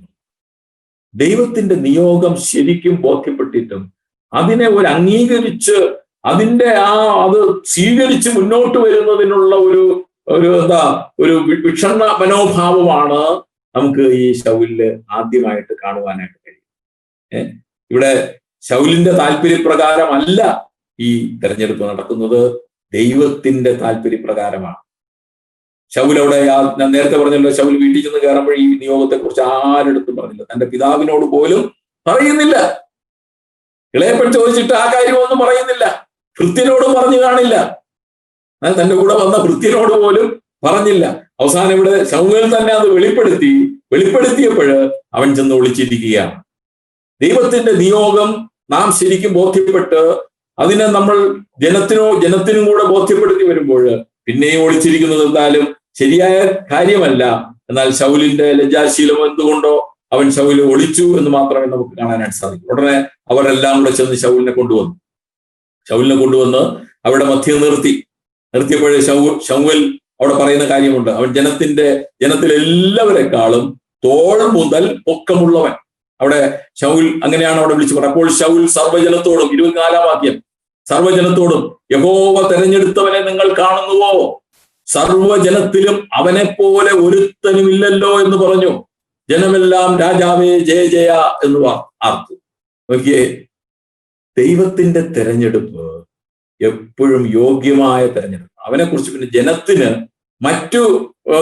ദൈവത്തിന്റെ നിയോഗം ശരിക്കും ബോധ്യപ്പെട്ടിട്ടും അതിനെ ഒരു അംഗീകരിച്ച് അത് സ്വീകരിച്ച് മുന്നോട്ട് വരുന്നതിനുള്ള ഒരു വിഷണ്ണ മനോഭാവമാണ് നമുക്ക് ഈ ശൗലില് ആദ്യമായിട്ട് കാണുവാനായിട്ട് കഴിയും. ഇവിടെ ശൗലിന്റെ താല്പര്യപ്രകാരമല്ല ഈ തെരഞ്ഞെടുപ്പ് നടക്കുന്നത്, ദൈവത്തിന്റെ താല്പര്യപ്രകാരമാണ്. ശൗൽ അവിടെ, ഞാൻ നേരത്തെ പറഞ്ഞല്ലോ, ശൗൽ വീട്ടിൽ ചെന്ന് കയറുമ്പോൾ ഈ നിയോഗത്തെ കുറിച്ച് ആരെടുത്തും പറഞ്ഞില്ല, തന്റെ പിതാവിനോട് പോലും പറയുന്നില്ല. ഇളയപ്പൻ ചോദിച്ചിട്ട് ആ കാര്യമൊന്നും പറയുന്നില്ല, ഭൃത്യനോടും പറഞ്ഞു കാണില്ല, തന്റെ കൂടെ വന്ന ഭൃത്യനോട് പോലും പറഞ്ഞില്ല. അവസാനം ഇവിടെ ശമൂവേൽ തന്നെ അത് വെളിപ്പെടുത്തിയപ്പോൾ അവൻ ചെന്ന് ഒളിച്ചിരിക്കുകയാണ്. ദൈവത്തിന്റെ നിയോഗം നാം ശരിക്കും ബോധ്യപ്പെട്ട് അതിനെ നമ്മൾ ജനത്തിനും കൂടെ ബോധ്യപ്പെടുത്തി വരുമ്പോൾ പിന്നെയും ഒളിച്ചിരിക്കുന്നത് എന്തായാലും ശരിയായ കാര്യമല്ല. എന്നാൽ ശൗലിന്റെ ലജ്ജാശീലം എന്തുകൊണ്ടോ അവൻ ശൗല് ഒളിച്ചു എന്ന് മാത്രമേ നമുക്ക് കാണാനായിട്ട് സാധിക്കൂ. ഉടനെ അവരെല്ലാം കൂടെ ചെന്ന് ശൗലിനെ കൊണ്ടുവന്ന് അവിടെ മധ്യം നിർത്തിയപ്പോഴേ ശമൂവേൽ അവിടെ പറയുന്ന കാര്യമുണ്ട്. അവൻ ജനത്തിലെല്ലാവരെക്കാളും തോൾ മുതൽ പൊക്കമുള്ളവൻ. അവിടെ ശൗൽ അങ്ങനെയാണ് അവിടെ വിളിച്ചു പറഞ്ഞത്. അപ്പോൾ ശൗൽ സർവ്വജനത്തോടും, 24-ാം വാക്യം, സർവ്വജനത്തോടും യഹോവ തെരഞ്ഞെടുത്തവനെ നിങ്ങൾ കാണുന്നുവോ? സർവ്വജനത്തിലും അവനെ പോലെ ഒരുത്തനുമില്ലല്ലോ എന്ന് പറഞ്ഞു. ജനമെല്ലാം രാജാവേ ജയ ജയ എന്ന് ആർത്തു. നോക്കിയേ, ദൈവത്തിന്റെ തെരഞ്ഞെടുപ്പ് എപ്പോഴും യോഗ്യമായ തെരഞ്ഞെടുപ്പ്. അവനെക്കുറിച്ച് പിന്നെ ജനത്തിന് മറ്റു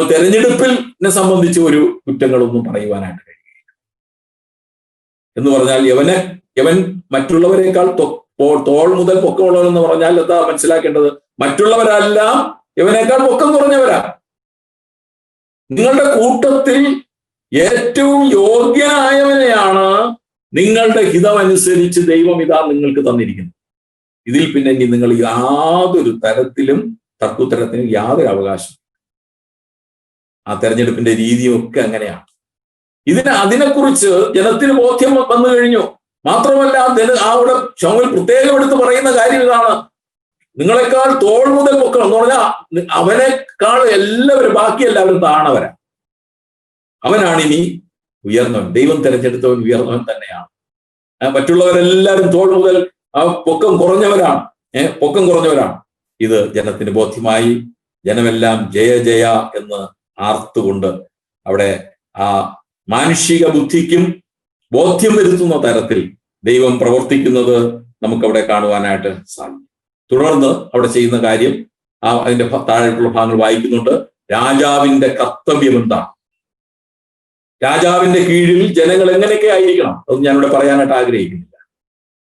തെരഞ്ഞെടുപ്പിനെ സംബന്ധിച്ച് ഒരു കുറ്റങ്ങളൊന്നും പറയുവാനായിട്ട് കഴിയുകയില്ല. എന്ന് പറഞ്ഞാൽ യവൻ മറ്റുള്ളവരെക്കാൾ തോൾ മുതൽ പൊക്കമുള്ളവരെന്ന് പറഞ്ഞാൽ എന്താ മനസ്സിലാക്കേണ്ടത്? മറ്റുള്ളവരെല്ലാം യവനേക്കാൾ പൊക്കം കുറഞ്ഞവരാ. നിങ്ങളുടെ കൂട്ടത്തിൽ ഏറ്റവും യോഗ്യനായവനെയാണ് നിങ്ങളുടെ ഹിതമനുസരിച്ച് ദൈവം ഇതാ നിങ്ങൾക്ക് തന്നിരിക്കുന്നത്. ഇതിൽ പിന്നെ നിങ്ങൾ യാതൊരു തരത്തിലും തർക്കുത്തരത്തിനും യാതൊരു അവകാശം. ആ തെരഞ്ഞെടുപ്പിന്റെ രീതിയൊക്കെ അങ്ങനെയാണ്. അതിനെക്കുറിച്ച് ജനത്തിന് ബോധ്യം വന്നു കഴിഞ്ഞു. മാത്രമല്ല അവിടെ ശമൂവേൽ പ്രത്യേകം എടുത്ത് പറയുന്ന കാര്യം ഇതാണ്: നിങ്ങളെക്കാൾ തോൾ മുതൽ പൊക്കണം എന്ന് പറഞ്ഞാൽ അവനേക്കാൾ ബാക്കി എല്ലാവരും താണവരാ. അവനാണ് ഇനി ഉയർന്നവൻ. ദൈവം തെരഞ്ഞെടുത്തവൻ ഉയർന്നവൻ തന്നെയാണ്. മറ്റുള്ളവരെല്ലാവരും തോൾ മുതൽ പൊക്കം കുറഞ്ഞവരാണ്. ഇത് ജനത്തിന് ബോധ്യമായി. ജനമെല്ലാം ജയ ജയ എന്ന് ആർത്തുകൊണ്ട് അവിടെ ആ മാനുഷിക ബുദ്ധിക്കും ബോധ്യം വരുത്തുന്ന തരത്തിൽ ദൈവം പ്രവർത്തിക്കുന്നത് നമുക്കവിടെ കാണുവാനായിട്ട് സാധിക്കും. തുടർന്ന് അവിടെ ചെയ്യുന്ന കാര്യം, അതിന്റെ താഴെയുള്ള ഭാഗങ്ങൾ വായിക്കുന്നുണ്ട്. രാജാവിന്റെ കർത്തവ്യം എന്താണ്? രാജാവിന്റെ കീഴിൽ ജനങ്ങൾ എങ്ങനെയൊക്കെ ആയിരിക്കണം, അതൊന്നും ഞാനിവിടെ പറയാനായിട്ട് ആഗ്രഹിക്കുന്നില്ല.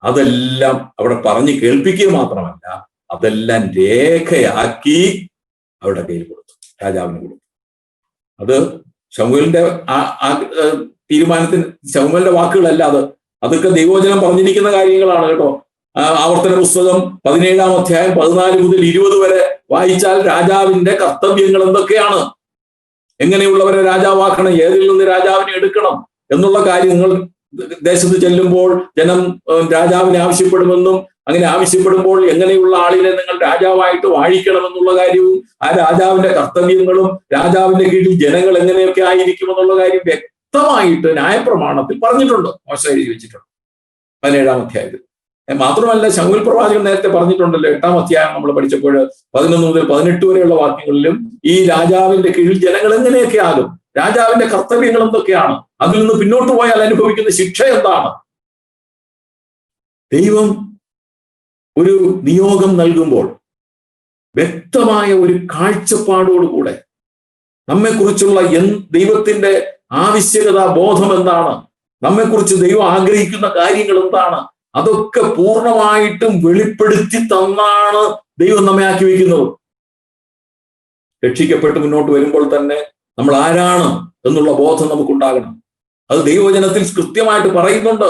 അതെല്ലാം അവിടെ പറഞ്ഞ് കേൾപ്പിക്കുക മാത്രമല്ല, അതെല്ലാം രേഖയാക്കി അവരുടെ കയ്യിൽ കൊടുത്തു, രാജാവിന് കൊടുത്തു. അത് ശമൂവേലിന്റെ തീരുമാനത്തിന്, ശമൂവേലിന്റെ വാക്കുകളല്ല, അതൊക്കെ ദൈവവചനം പറഞ്ഞിരിക്കുന്ന കാര്യങ്ങളാണ് കേട്ടോ. ആവർത്തന പുസ്തകം 17-ാം അധ്യായം 14 മുതൽ 20 വരെ വായിച്ചാൽ രാജാവിന്റെ കർത്തവ്യങ്ങൾ എന്തൊക്കെയാണ്, എങ്ങനെയുള്ളവരെ രാജാവാക്കണം, ഏതിൽ നിന്ന് രാജാവിനെ എടുക്കണം എന്നുള്ള കാര്യങ്ങൾ ദേശത്ത് ചെല്ലുമ്പോൾ ജനം രാജാവിനെ ആവശ്യപ്പെടുമെന്നും അങ്ങനെ ആവശ്യപ്പെടുമ്പോൾ എങ്ങനെയുള്ള ആളിനെ നിങ്ങൾ രാജാവായിട്ട് വാഴിക്കണമെന്നുള്ള കാര്യവും ആ രാജാവിന്റെ കർത്തവ്യങ്ങളും രാജാവിന്റെ കീഴിൽ ജനങ്ങൾ എങ്ങനെയൊക്കെ ആയിരിക്കുമെന്നുള്ള കാര്യം വ്യക്തമായിട്ട് ന്യായപ്രമാണത്തിൽ പറഞ്ഞിട്ടുണ്ട്. മോശ എഴുതി വെച്ചിട്ടുണ്ട് 17-ാം അധ്യായത്തിൽ. മാത്രമല്ല, ശമൂവേൽ പ്രവാചകൻ നേരത്തെ പറഞ്ഞിട്ടുണ്ടല്ലോ, 8-ാം അധ്യായം നമ്മൾ പഠിച്ചപ്പോൾ 11 മുതൽ 18 വരെയുള്ള വാക്യങ്ങളിലും ഈ രാജാവിന്റെ കീഴിൽ ജനങ്ങൾ എങ്ങനെയൊക്കെ ആകും, രാജാവിന്റെ കർത്തവ്യങ്ങൾ എന്തൊക്കെയാണ്, അതിൽ നിന്ന് പിന്നോട്ട് പോയാൽ അനുഭവിക്കുന്ന ശിക്ഷ എന്താണ്. ദൈവം ഒരു നിയോഗം നൽകുമ്പോൾ വ്യക്തമായ ഒരു കാഴ്ചപ്പാടോടുകൂടെ നമ്മെക്കുറിച്ചുള്ള ദൈവത്തിന്റെ ആവശ്യകത ബോധം എന്താണ്, നമ്മെക്കുറിച്ച് ദൈവം ആഗ്രഹിക്കുന്ന കാര്യങ്ങൾ എന്താണ്, അതൊക്കെ പൂർണ്ണമായിട്ടും വെളിപ്പെടുത്തി തന്നാണ് ദൈവം നമ്മെ ആക്കി വയ്ക്കുന്നത്. രക്ഷിക്കപ്പെട്ട് മുന്നോട്ട് വരുമ്പോൾ തന്നെ നമ്മൾ ആരാണ് എന്നുള്ള ബോധം നമുക്കുണ്ടാകണം. അത് ദൈവവചനത്തിൽ കൃത്യമായിട്ട് പറയുന്നുണ്ട്.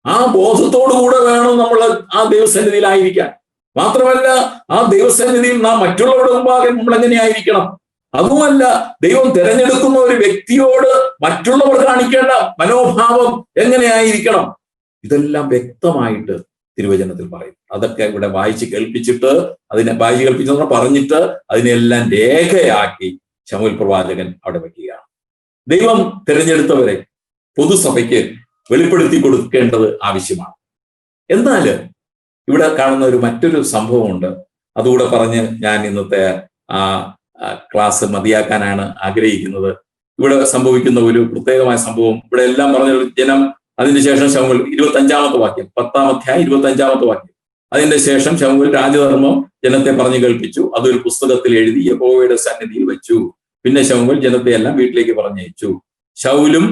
ആ ബോധത്തോടുകൂടെ വേണം നമ്മൾ ആ ദൈവസന്നിധിയിലായിരിക്കാൻ. മാത്രമല്ല, ആ ദൈവസന്നിധിയിൽ നാം മറ്റുള്ളവരുടെ മുമ്പാകെ നമ്മൾ എങ്ങനെയായിരിക്കണം, അതുമല്ല, ദൈവം തിരഞ്ഞെടുക്കുന്ന ഒരു വ്യക്തിയോട് മറ്റുള്ളവർ കാണിക്കേണ്ട മനോഭാവം എങ്ങനെയായിരിക്കണം, ഇതെല്ലാം വ്യക്തമായിട്ട് തിരുവചനത്തിൽ പറയും. അതൊക്കെ ഇവിടെ വായിച്ച് കേൾപ്പിച്ചിട്ട് വായിച്ച് കേൾപ്പിച്ചെന്ന് പറഞ്ഞിട്ട് അതിനെല്ലാം രേഖയാക്കി ശമൂവേൽ പ്രവാചകൻ അവിടെ വയ്ക്കുകയാണ്. ദൈവം തിരഞ്ഞെടുത്തവരെ പൊതുസഭയ്ക്ക് വെളിപ്പെടുത്തി കൊടുക്കേണ്ടത് ആവശ്യമാണ്. എന്നാൽ ഇവിടെ കാണുന്ന മറ്റൊരു സംഭവമുണ്ട്. അതുകൂടെ പറഞ്ഞ് ഞാൻ ഇന്നത്തെ ക്ലാസ് മതിയാക്കാനാണ് ആഗ്രഹിക്കുന്നത്. ഇവിടെ സംഭവിക്കുന്ന ഒരു പ്രത്യേകമായ സംഭവം ഇവിടെ എല്ലാം പറഞ്ഞ ജനം, അതിനുശേഷം ശമൂവേൽ 25-ാമത്തെ വാക്യം, 10-ാം അധ്യായം 25-ാമത്തെ വാക്യം, അതിന്റെ ശേഷം ശമൂവേൽ രാജധർമ്മം ജനത്തെ പറഞ്ഞു കേൾപ്പിച്ചു, അതൊരു പുസ്തകത്തിൽ എഴുതി യഹോവയുടെ സന്നിധിയിൽ വെച്ചു. പിന്നെ ശമൂവേൽ ജനത്തെ എല്ലാം വീട്ടിലേക്ക് പറഞ്ഞയച്ചു. ശൗലും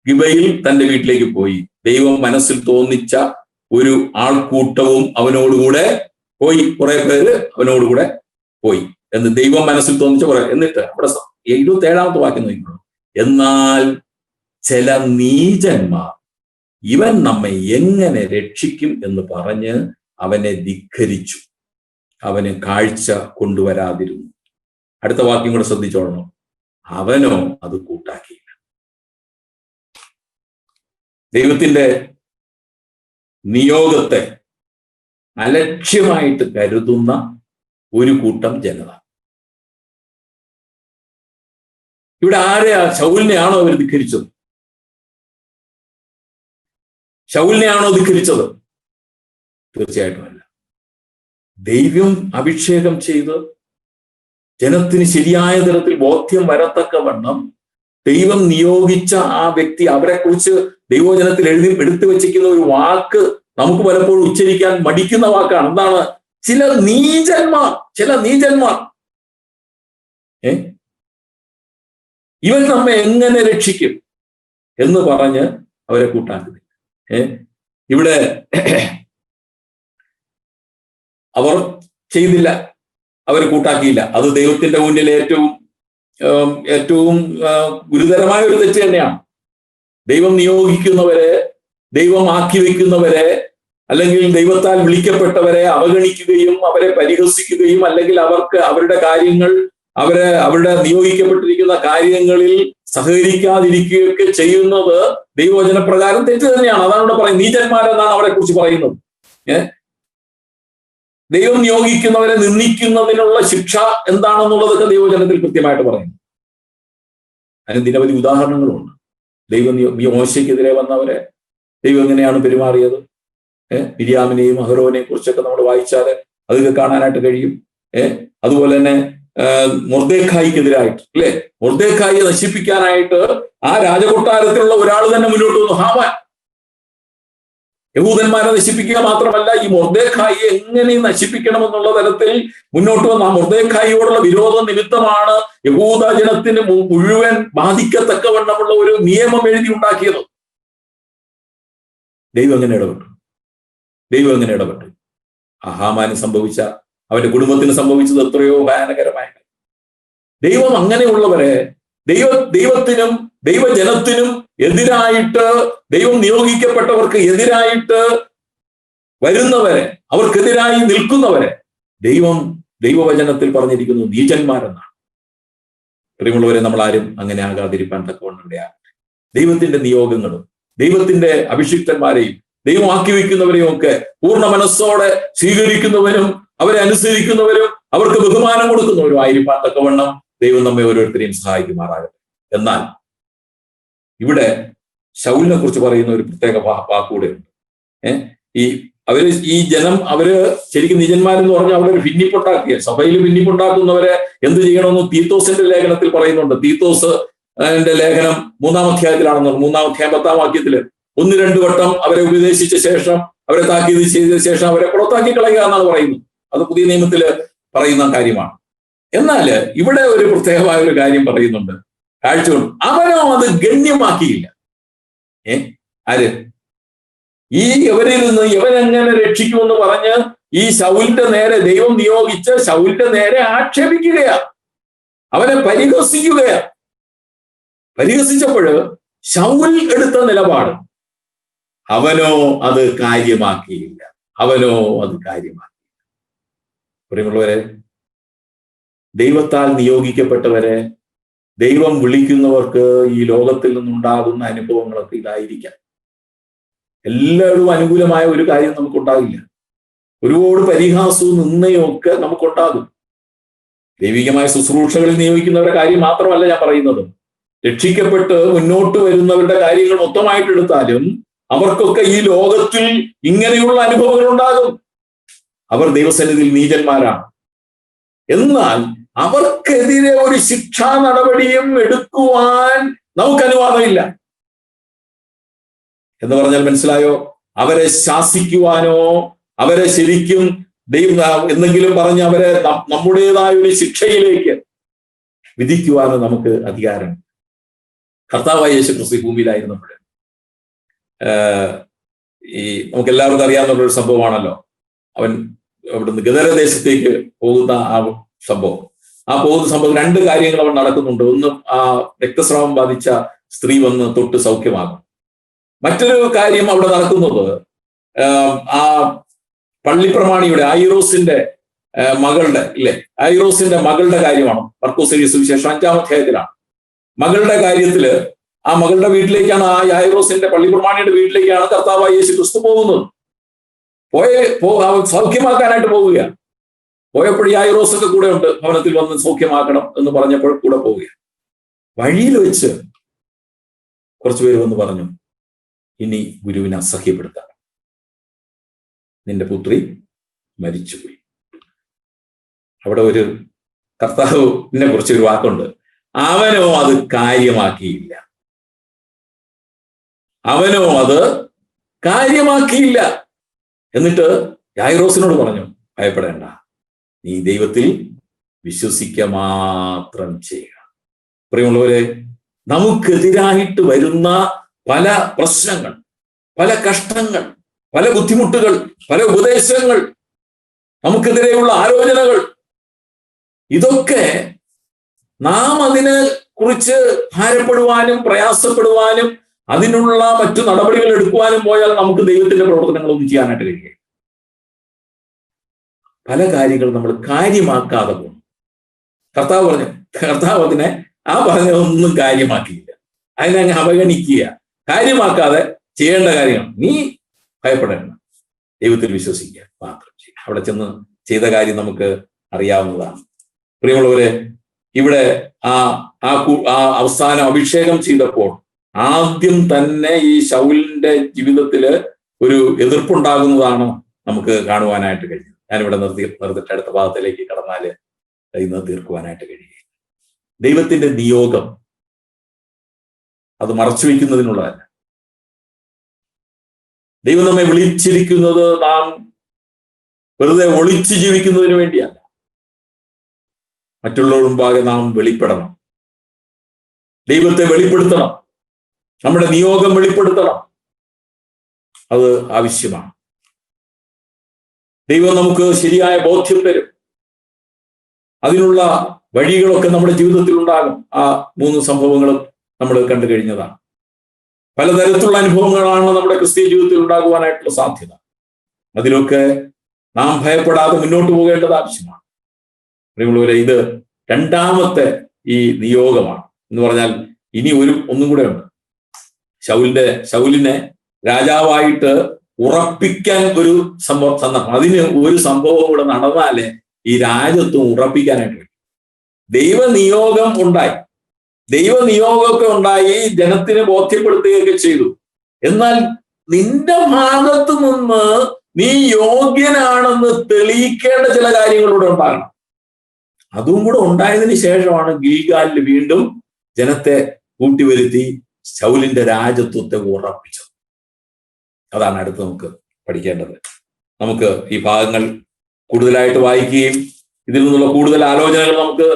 ഗിബയിൽ തന്റെ വീട്ടിലേക്ക് പോയി. ദൈവം മനസ്സിൽ തോന്നിച്ച ഒരു ആൾക്കൂട്ടവും അവനോടുകൂടെ പോയി. കുറെ പേര് അവനോടുകൂടെ പോയി എന്ന് ദൈവം മനസ്സിൽ തോന്നിച്ച കുറെ. എന്നിട്ട് അവിടെ 77-ാമത്തെ വാക്യം നോക്കിക്കോളൂ. എന്നാൽ ചില നീചന്മാർ ഇവൻ നമ്മെ എങ്ങനെ രക്ഷിക്കും എന്ന് പറഞ്ഞ് അവനെ ധിക്കരിച്ചു, അവന് കാഴ്ച കൊണ്ടുവരാതിരുന്നു. അടുത്ത വാക്യം കൂടെ ശ്രദ്ധിച്ചോളണം. അവനോ അത് കൂട്ടാക്കിയില്ല. ദൈവത്തിന്റെ നിയോഗത്തെ അലക്ഷ്യമായിട്ട് കരുതുന്ന ഒരു കൂട്ടം ജനത. ഇവിടെ ആരെയാ? ശൗലിനെയാണോ അവർ ധിക്കരിച്ചത്? ശൗലിനെയാണോ ധിക്കരിച്ചത്? തീർച്ചയായിട്ടും അല്ല. ദൈവം അഭിഷേകം ചെയ്ത് ജനത്തിന് ശരിയായ തരത്തിൽ ബോധ്യം വരത്തക്കവണ്ണം ദൈവം നിയോഗിച്ച ആ വ്യക്തി, അവരെ കുറിച്ച് ദൈവജനത്തിൽ എടുത്തു വെച്ചിരിക്കുന്ന ഒരു വാക്ക് നമുക്ക് പലപ്പോഴും ഉച്ചരിക്കാൻ മടിക്കുന്ന വാക്കാണ്. എന്താണ്? ചില നീചന്മാർ ഇവൻ നമ്മെ എങ്ങനെ രക്ഷിക്കും എന്ന് പറഞ്ഞ് അവരെ കൂട്ടാക്കുന്നില്ല. ഇവിടെ അവർ ചെയ്തില്ല, അവർ കൂട്ടാക്കിയില്ല. അത് ദൈവത്തിന്റെ മുന്നിൽ ഏറ്റവും ഗുരുതരമായ ഒരു തെറ്റ് തന്നെയാണ്. ദൈവം നിയോഗിക്കുന്നവരെ, ദൈവം ആക്കി വെക്കുന്നവരെ, അല്ലെങ്കിൽ ദൈവത്താൽ വിളിക്കപ്പെട്ടവരെ അവഗണിക്കുകയും അവരെ പരിഹസിക്കുകയും അല്ലെങ്കിൽ അവരുടെ കാര്യങ്ങൾ, അവരുടെ നിയോഗിക്കപ്പെട്ടിരിക്കുന്ന കാര്യങ്ങളിൽ സഹകരിക്കാതിരിക്കുകയൊക്കെ ചെയ്യുന്നത് ദൈവവചനപ്രകാരം തെറ്റ് തന്നെയാണ്. അതാണ് ഇവിടെ പറയുന്നത്. നീചന്മാരെന്നാണ് അവരെ കുറിച്ച് പറയുന്നത്. ദൈവം നിയോഗിക്കുന്നവരെ നിന്ദിക്കുന്നതിനുള്ള ശിക്ഷ എന്താണെന്നുള്ളതൊക്കെ ദൈവവചനത്തിൽ കൃത്യമായിട്ട് പറയുന്നു. അതിന് നിരവധി ഉദാഹരണങ്ങളുണ്ട്. ദൈവം മോശയ്ക്കെതിരെ വന്നവരെ ദൈവം എങ്ങനെയാണ് പെരുമാറിയത്, മിര്യാമിനെയും അഹരോനെയും കുറിച്ചൊക്കെ നമ്മൾ വായിച്ചാൽ അതൊക്കെ കാണാനായിട്ട് കഴിയും. അതുപോലെ തന്നെ മൊർദെഖായിക്കെതിരായിട്ട്, അല്ലെ, മൊർദെഖായിയെ നശിപ്പിക്കാനായിട്ട് ആ രാജകൊട്ടാരത്തിലുള്ള ഒരാൾ തന്നെ മുന്നോട്ട് വന്നു, ഹാമാൻ. യഹൂദന്മാരെ നശിപ്പിക്കുക മാത്രമല്ല, ഈ മൊർദെഖായിയെ എങ്ങനെ നശിപ്പിക്കണമെന്നുള്ള തരത്തിൽ മുന്നോട്ട് വന്ന ആ മൊർദെഖായിയോടുള്ള വിരോധ നിമിത്തമാണ് യഹൂദ ജനത്തിന് മുഴുവൻ ബാധിക്കത്തക്കവണ്ണമുള്ള ഒരു നിയമം എഴുതി ഉണ്ടാക്കിയത്. ദൈവം എങ്ങനെ ഇടപെട്ടു? ഹാമാന് സംഭവിച്ച, അവന്റെ കുടുംബത്തിന് സംഭവിച്ചത് എത്രയോ ഭയാനകരമായ. ദൈവം അങ്ങനെയുള്ളവരെ, ദൈവത്തിനും ദൈവജനത്തിനും എതിരായിട്ട്, ദൈവം നിയോഗിക്കപ്പെട്ടവർക്ക് എതിരായിട്ട് വരുന്നവരെ, അവർക്കെതിരായി നിൽക്കുന്നവരെ ദൈവവചനത്തിൽ പറഞ്ഞിരിക്കുന്നു നീചന്മാരെന്നാണ്. പ്രിയമുള്ളവരെ, നമ്മൾ ആരും അങ്ങനെ ആകാതിരിക്കാൻ തക്കവണ്ണം ഇടയാകട്ടെ. ദൈവത്തിന്റെ നിയോഗങ്ങളും ദൈവത്തിന്റെ അഭിഷിക്തന്മാരെയും ദൈവം ആക്കി വയ്ക്കുന്നവരെയും ഒക്കെ പൂർണ്ണ മനസ്സോടെ സ്വീകരിക്കുന്നവരും അവരെ അനുസരിക്കുന്നവരും അവർക്ക് ബഹുമാനം കൊടുക്കുന്നവരും ആയിരിക്കാൻ തക്കവണ്ണം ദൈവം നമ്മെ ഓരോരുത്തരെയും സഹായിക്കുമാറാകട്ടെ. എന്നാൽ ഇവിടെ ശൗലിനെ കുറിച്ച് പറയുന്ന ഒരു പ്രത്യേക വാക്കുകൂടെ ഉണ്ട്. ഈ ജനം ശരിക്കും നീചന്മാരെന്ന് പറഞ്ഞാൽ അവരൊരു ഭിന്നിപ്പുണ്ടാക്കിയ, സഭയിൽ ഭിന്നിപ്പുണ്ടാക്കുന്നവരെ എന്ത് ചെയ്യണമെന്ന് തീത്തോസിന്റെ ലേഖനത്തിൽ പറയുന്നുണ്ട്. തീത്തോസ് ലേഖനം 3-ാം അധ്യായത്തിലാണെന്ന്, 3-ാം അധ്യായം 10-ാം വാക്യത്തില് 1-2 വട്ടം അവരെ ഉപദേശിച്ച ശേഷം, അവരെ താക്കീത് ചെയ്ത ശേഷം അവരെ പുറത്താക്കി കളയുക എന്നാണ് പറയുന്നത്. അത് പുതിയ നിയമത്തിൽ പറയുന്ന കാര്യമാണ്. എന്നാൽ ഇവിടെ ഒരു പ്രത്യേകമായ ഒരു കാര്യം പറയുന്നുണ്ട്. കാഴ്ചകൊണ്ട് അവനോ അത് ഗണ്യമാക്കിയില്ല. ആര്? ഇവരിൽ നിന്ന് ഇവനെങ്ങനെ രക്ഷിക്കുമെന്ന് പറഞ്ഞ് ഈ ശൗലിന്റെ നേരെ, ദൈവം നിയോഗിച്ച ശൗലിന്റെ നേരെ ആക്ഷേപിക്കുകയാ, അവനെ പരിഹസിക്കുകയാ. പരിഹസിച്ചപ്പോൾ ശൗൽ എടുത്ത നിലപാട്, അവനോ അത് കാര്യമാക്കിയില്ല. പ്രിയമുള്ളവരെ, ദൈവത്താൽ നിയോഗിക്കപ്പെട്ടവരെ, ദൈവം വിളിക്കുന്നവർക്ക് ഈ ലോകത്തിൽ നിന്നുണ്ടാകുന്ന അനുഭവങ്ങളൊക്കെ ഇതായിരിക്കാം. എല്ലാവരും അനുകൂലമായ ഒരു കാര്യം നമുക്കുണ്ടാകില്ല. ഒരുപാട് പരിഹാസവും നിന്നയും ഒക്കെ നമുക്കുണ്ടാകും. ദൈവികമായ ശുശ്രൂഷകളിൽ നിയോഗിക്കുന്നവരുടെ കാര്യം മാത്രമല്ല ഞാൻ പറയുന്നത്. രക്ഷിക്കപ്പെട്ട് മുന്നോട്ട് വരുന്നവരുടെ കാര്യങ്ങൾ മൊത്തമായിട്ട് എടുത്താലും അവർക്കൊക്കെ ഈ ലോകത്തിൽ ഇങ്ങനെയുള്ള അനുഭവങ്ങൾ ഉണ്ടാകും. അവർ ദൈവസന്നിധിയിൽ നീചന്മാരാണ്. എന്നാൽ അവർക്കെതിരെ ഒരു ശിക്ഷാ നടപടിയും എടുക്കുവാൻ നമുക്ക് അനുവാദമില്ല. എന്ന് പറഞ്ഞാൽ മനസ്സിലായോ? അവരെ ശാസിക്കുവാനോ അവരെ ശരിക്കും എന്തെങ്കിലും പറഞ്ഞ് അവരെ നമ്മുടേതായ ഒരു ശിക്ഷയിലേക്ക് വിധിക്കുവാനോ നമുക്ക് അധികാരം. കർത്താവായ യേശു ക്രിസ്തു ഭൂമിയിലായിരുന്നപ്പോൾ ഈ നമുക്ക് എല്ലാവർക്കും അറിയാവുന്ന ഒരു സംഭവമാണല്ലോ. അവൻ അവിടുന്ന് ഗദരദേശത്തേക്ക് പോകുന്ന ആ സംഭവം. ആ പോകുന്ന സംഭവം രണ്ട് കാര്യങ്ങൾ അവൻ നടക്കുന്നുണ്ട്. ഒന്ന്, ആ രക്തസ്രാവം ബാധിച്ച സ്ത്രീ വന്ന് തൊട്ട് സൗഖ്യമാകും. മറ്റൊരു കാര്യം അവിടെ നടക്കുന്നത് ആ പള്ളിപ്രമാണിയുടെ ഐറോസിന്റെ മകളുടെ കാര്യമാണ്. മർക്കോസ് എഴുതിയ സുവിശേഷം 5-ാം അധ്യായത്തിലാണ്. മകളുടെ കാര്യത്തില് ആ മകളുടെ വീട്ടിലേക്കാണ്, ആ ഐറോസിന്റെ പള്ളിപ്രമാണിയുടെ വീട്ടിലേക്കാണ് കർത്താവായ യേശു ക്രിസ്തു പോകുന്നത്. സൗഖ്യമാക്കാനായിട്ട് പോവുകയാണ്. പോയപ്പോൾ ഈ ഐറോസ് ഒക്കെ കൂടെ ഉണ്ട്. ഭവനത്തിൽ വന്ന് സൗഖ്യമാക്കണം എന്ന് പറഞ്ഞപ്പോൾ കൂടെ പോവുകയാണ്. വഴിയിൽ വെച്ച് കുറച്ചുപേര് വന്ന് പറഞ്ഞു, ഇനി ഗുരുവിനെ അസഹ്യപ്പെടുത്താം, നിന്റെ പുത്രി മരിച്ചുപോയി. അവിടെ ഒരു കർത്താവിനെ കുറിച്ചൊരു വാക്കുണ്ട്, അവനോ അത് കാര്യമാക്കിയില്ല. എന്നിട്ട് യായിറോസിനോട് പറഞ്ഞു, ഭയപ്പെടേണ്ട, നീ ദൈവത്തിൽ വിശ്വസിക്കുക മാത്രം ചെയ്യുക. പ്രിയമുള്ളവരെ, നമുക്കെതിരായിട്ട് വരുന്ന പല പ്രശ്നങ്ങൾ, പല കഷ്ടങ്ങൾ, പല ബുദ്ധിമുട്ടുകൾ, പല ഉപദേശങ്ങൾ, നമുക്കെതിരെയുള്ള ആലോചനകൾ, ഇതൊക്കെ നാം അതിനെ കുറിച്ച് ഭാരപ്പെടുവാനും പ്രയാസപ്പെടുവാനും അതിനുള്ള മറ്റു നടപടികൾ എടുക്കുവാനും പോയാൽ നമുക്ക് ദൈവത്തിന്റെ പ്രവർത്തനങ്ങളൊന്നും ചെയ്യാനായിട്ട് കഴിയുക. പല കാര്യങ്ങൾ നമ്മൾ കാര്യമാക്കാതെ പോകും. കർത്താവ് അതിനെ പറഞ്ഞതൊന്നും കാര്യമാക്കിയില്ല. അതിനെ അങ്ങ് അവഗണിക്കുക. കാര്യമാക്കാതെ ചെയ്യേണ്ട കാര്യങ്ങൾ നീ ഭയപ്പെടേണ്ട, ദൈവത്തിൽ വിശ്വസിക്കുക മാത്രം ചെയ്യുക. അവിടെ ചെന്ന് ചെയ്ത കാര്യം നമുക്ക് അറിയാവുന്നതാണ്. പ്രിയമുള്ളവരെ, ഇവിടെ ആ അവസാനം അഭിഷേകം ചെയ്തപ്പോൾ ആദ്യം തന്നെ ഈ ശൗലിന്റെ ജീവിതത്തില് ഒരു എതിർപ്പുണ്ടാകുന്നതാണ് നമുക്ക് കാണുവാനായിട്ട് കഴിഞ്ഞത്. ഞാനിവിടെ നിർത്തിയിട്ട് അടുത്ത ഭാഗത്തിലേക്ക് കടന്നാല് ഇന്ന് തീർക്കുവാനായിട്ട് കഴിയുക. ദൈവത്തിന്റെ നിയോഗം അത് മറച്ചുവെക്കുന്നതിനുള്ളതല്ല. ദൈവം നമ്മെ വിളിച്ചിരിക്കുന്നത് നാം വെറുതെ ഒളിച്ചു ജീവിക്കുന്നതിന് വേണ്ടിയല്ല. മറ്റുള്ളവരുടെ മുമ്പാകെ നാം വെളിപ്പെടണം, ദൈവത്തെ വെളിപ്പെടുത്തണം, നമ്മുടെ നിയോഗം വെളിപ്പെടുത്തണം. അത് ആവശ്യമാണ്. ദൈവം നമുക്ക് ശരിയായ ബോധ്യം തരും. അതിനുള്ള വഴികളൊക്കെ നമ്മുടെ ജീവിതത്തിൽ ഉണ്ടാകും. ആ 3 സംഭവങ്ങളും നമ്മൾ കണ്ടു കഴിഞ്ഞതാണ്. പലതരത്തിലുള്ള അനുഭവങ്ങളാണ് നമ്മുടെ ക്രിസ്തീയ ജീവിതത്തിൽ ഉണ്ടാകുവാനായിട്ടുള്ള സാധ്യത. അതിലൊക്കെ നാം ഭയപ്പെടാതെ മുന്നോട്ട് പോകേണ്ടത് ആവശ്യമാണ്. പ്രിയമുള്ളവരെ, ഇത് 2ാമത്തെ ഈ നിയോഗമാണ്. എന്ന് പറഞ്ഞാൽ ഇനി ഒന്നും കൂടെ ഉണ്ട്. ശൗലിനെ രാജാവായിട്ട് ഉറപ്പിക്കാൻ ഒരു സന്ദർഭം, അതിന് ഒരു സംഭവം കൂടെ നടന്നാലേ ഈ രാജ്യത്വം ഉറപ്പിക്കാനായിട്ട് പറ്റും. ദൈവനിയോഗമൊക്കെ ഉണ്ടായി, ജനത്തിന് ബോധ്യപ്പെടുത്തുകയൊക്കെ ചെയ്തു. എന്നാൽ നിന്റെ ഭാഗത്ത് നിന്ന് നീ യോഗ്യനാണെന്ന് തെളിയിക്കേണ്ട ചില കാര്യങ്ങളിലൂടെ ഉണ്ടാകണം. അതും കൂടെ ഉണ്ടായതിനു ശേഷമാണ് ഗിൽഗാലിൽ വീണ്ടും ജനത്തെ കൂട്ടിവരുത്തി ശൗലിന്റെ രാജത്വത്തെ ഉറപ്പിച്ചത്. അതാണ് അടുത്ത് നമുക്ക് പഠിക്കേണ്ടത്. നമുക്ക് ഈ ഭാഗങ്ങൾ കൂടുതലായിട്ട് വായിക്കുകയും ഇതിൽ നിന്നുള്ള കൂടുതൽ ആലോചനകൾ നമുക്ക്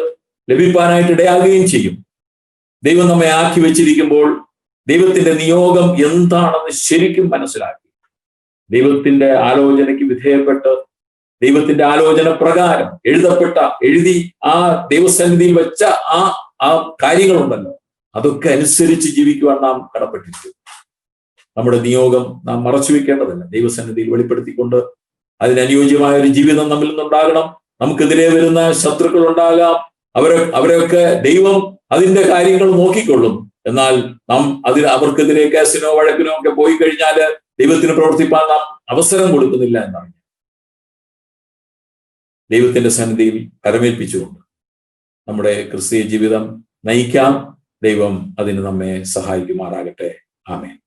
ലഭിക്കാനായിട്ട് ഇടയാകുകയും ചെയ്യും. ദൈവം നമ്മെ ആക്കി വെച്ചിരിക്കുമ്പോൾ ദൈവത്തിന്റെ നിയോഗം എന്താണെന്ന് ശരിക്കും മനസ്സിലാക്കി, ദൈവത്തിന്റെ ആലോചനയ്ക്ക് വിധേയപ്പെട്ട് ദൈവത്തിന്റെ ആലോചന പ്രകാരം എഴുതി ആ ദൈവസന്നിധിയിൽ വെച്ച ആ കാര്യങ്ങളുണ്ടല്ലോ, അതൊക്കെ അനുസരിച്ച് ജീവിക്കുവാൻ നാം കടപ്പെട്ടിരിക്കും. നമ്മുടെ നിയോഗം നാം മറച്ചു വെക്കേണ്ടതല്ല. ദൈവസന്നിധിയിൽ വെളിപ്പെടുത്തിക്കൊണ്ട് അതിനനുയോജ്യമായ ഒരു ജീവിതം നമ്മിൽ നിന്നുണ്ടാകണം. നമുക്കെതിരെ വരുന്ന ശത്രുക്കൾ ഉണ്ടാകാം. അവരെയൊക്കെ ദൈവം അതിന്റെ കാര്യങ്ങൾ നോക്കിക്കൊള്ളും. എന്നാൽ നാം അവർക്കെതിരെ കേസിനോ വഴക്കിനോ ഒക്കെ പോയി കഴിഞ്ഞാൽ ദൈവത്തിന് പ്രവർത്തിപ്പാൻ നാം അവസരം കൊടുക്കുന്നില്ല എന്നാണ്. ദൈവത്തിന്റെ സന്നിധിയിൽ കരമേൽപ്പിച്ചുകൊണ്ട് നമ്മുടെ ക്രിസ്തീയ ജീവിതം നയിക്കാം. ദൈവം അതിന് നമ്മെ സഹായിക്കുമാറാകട്ടെ. ആമേൻ.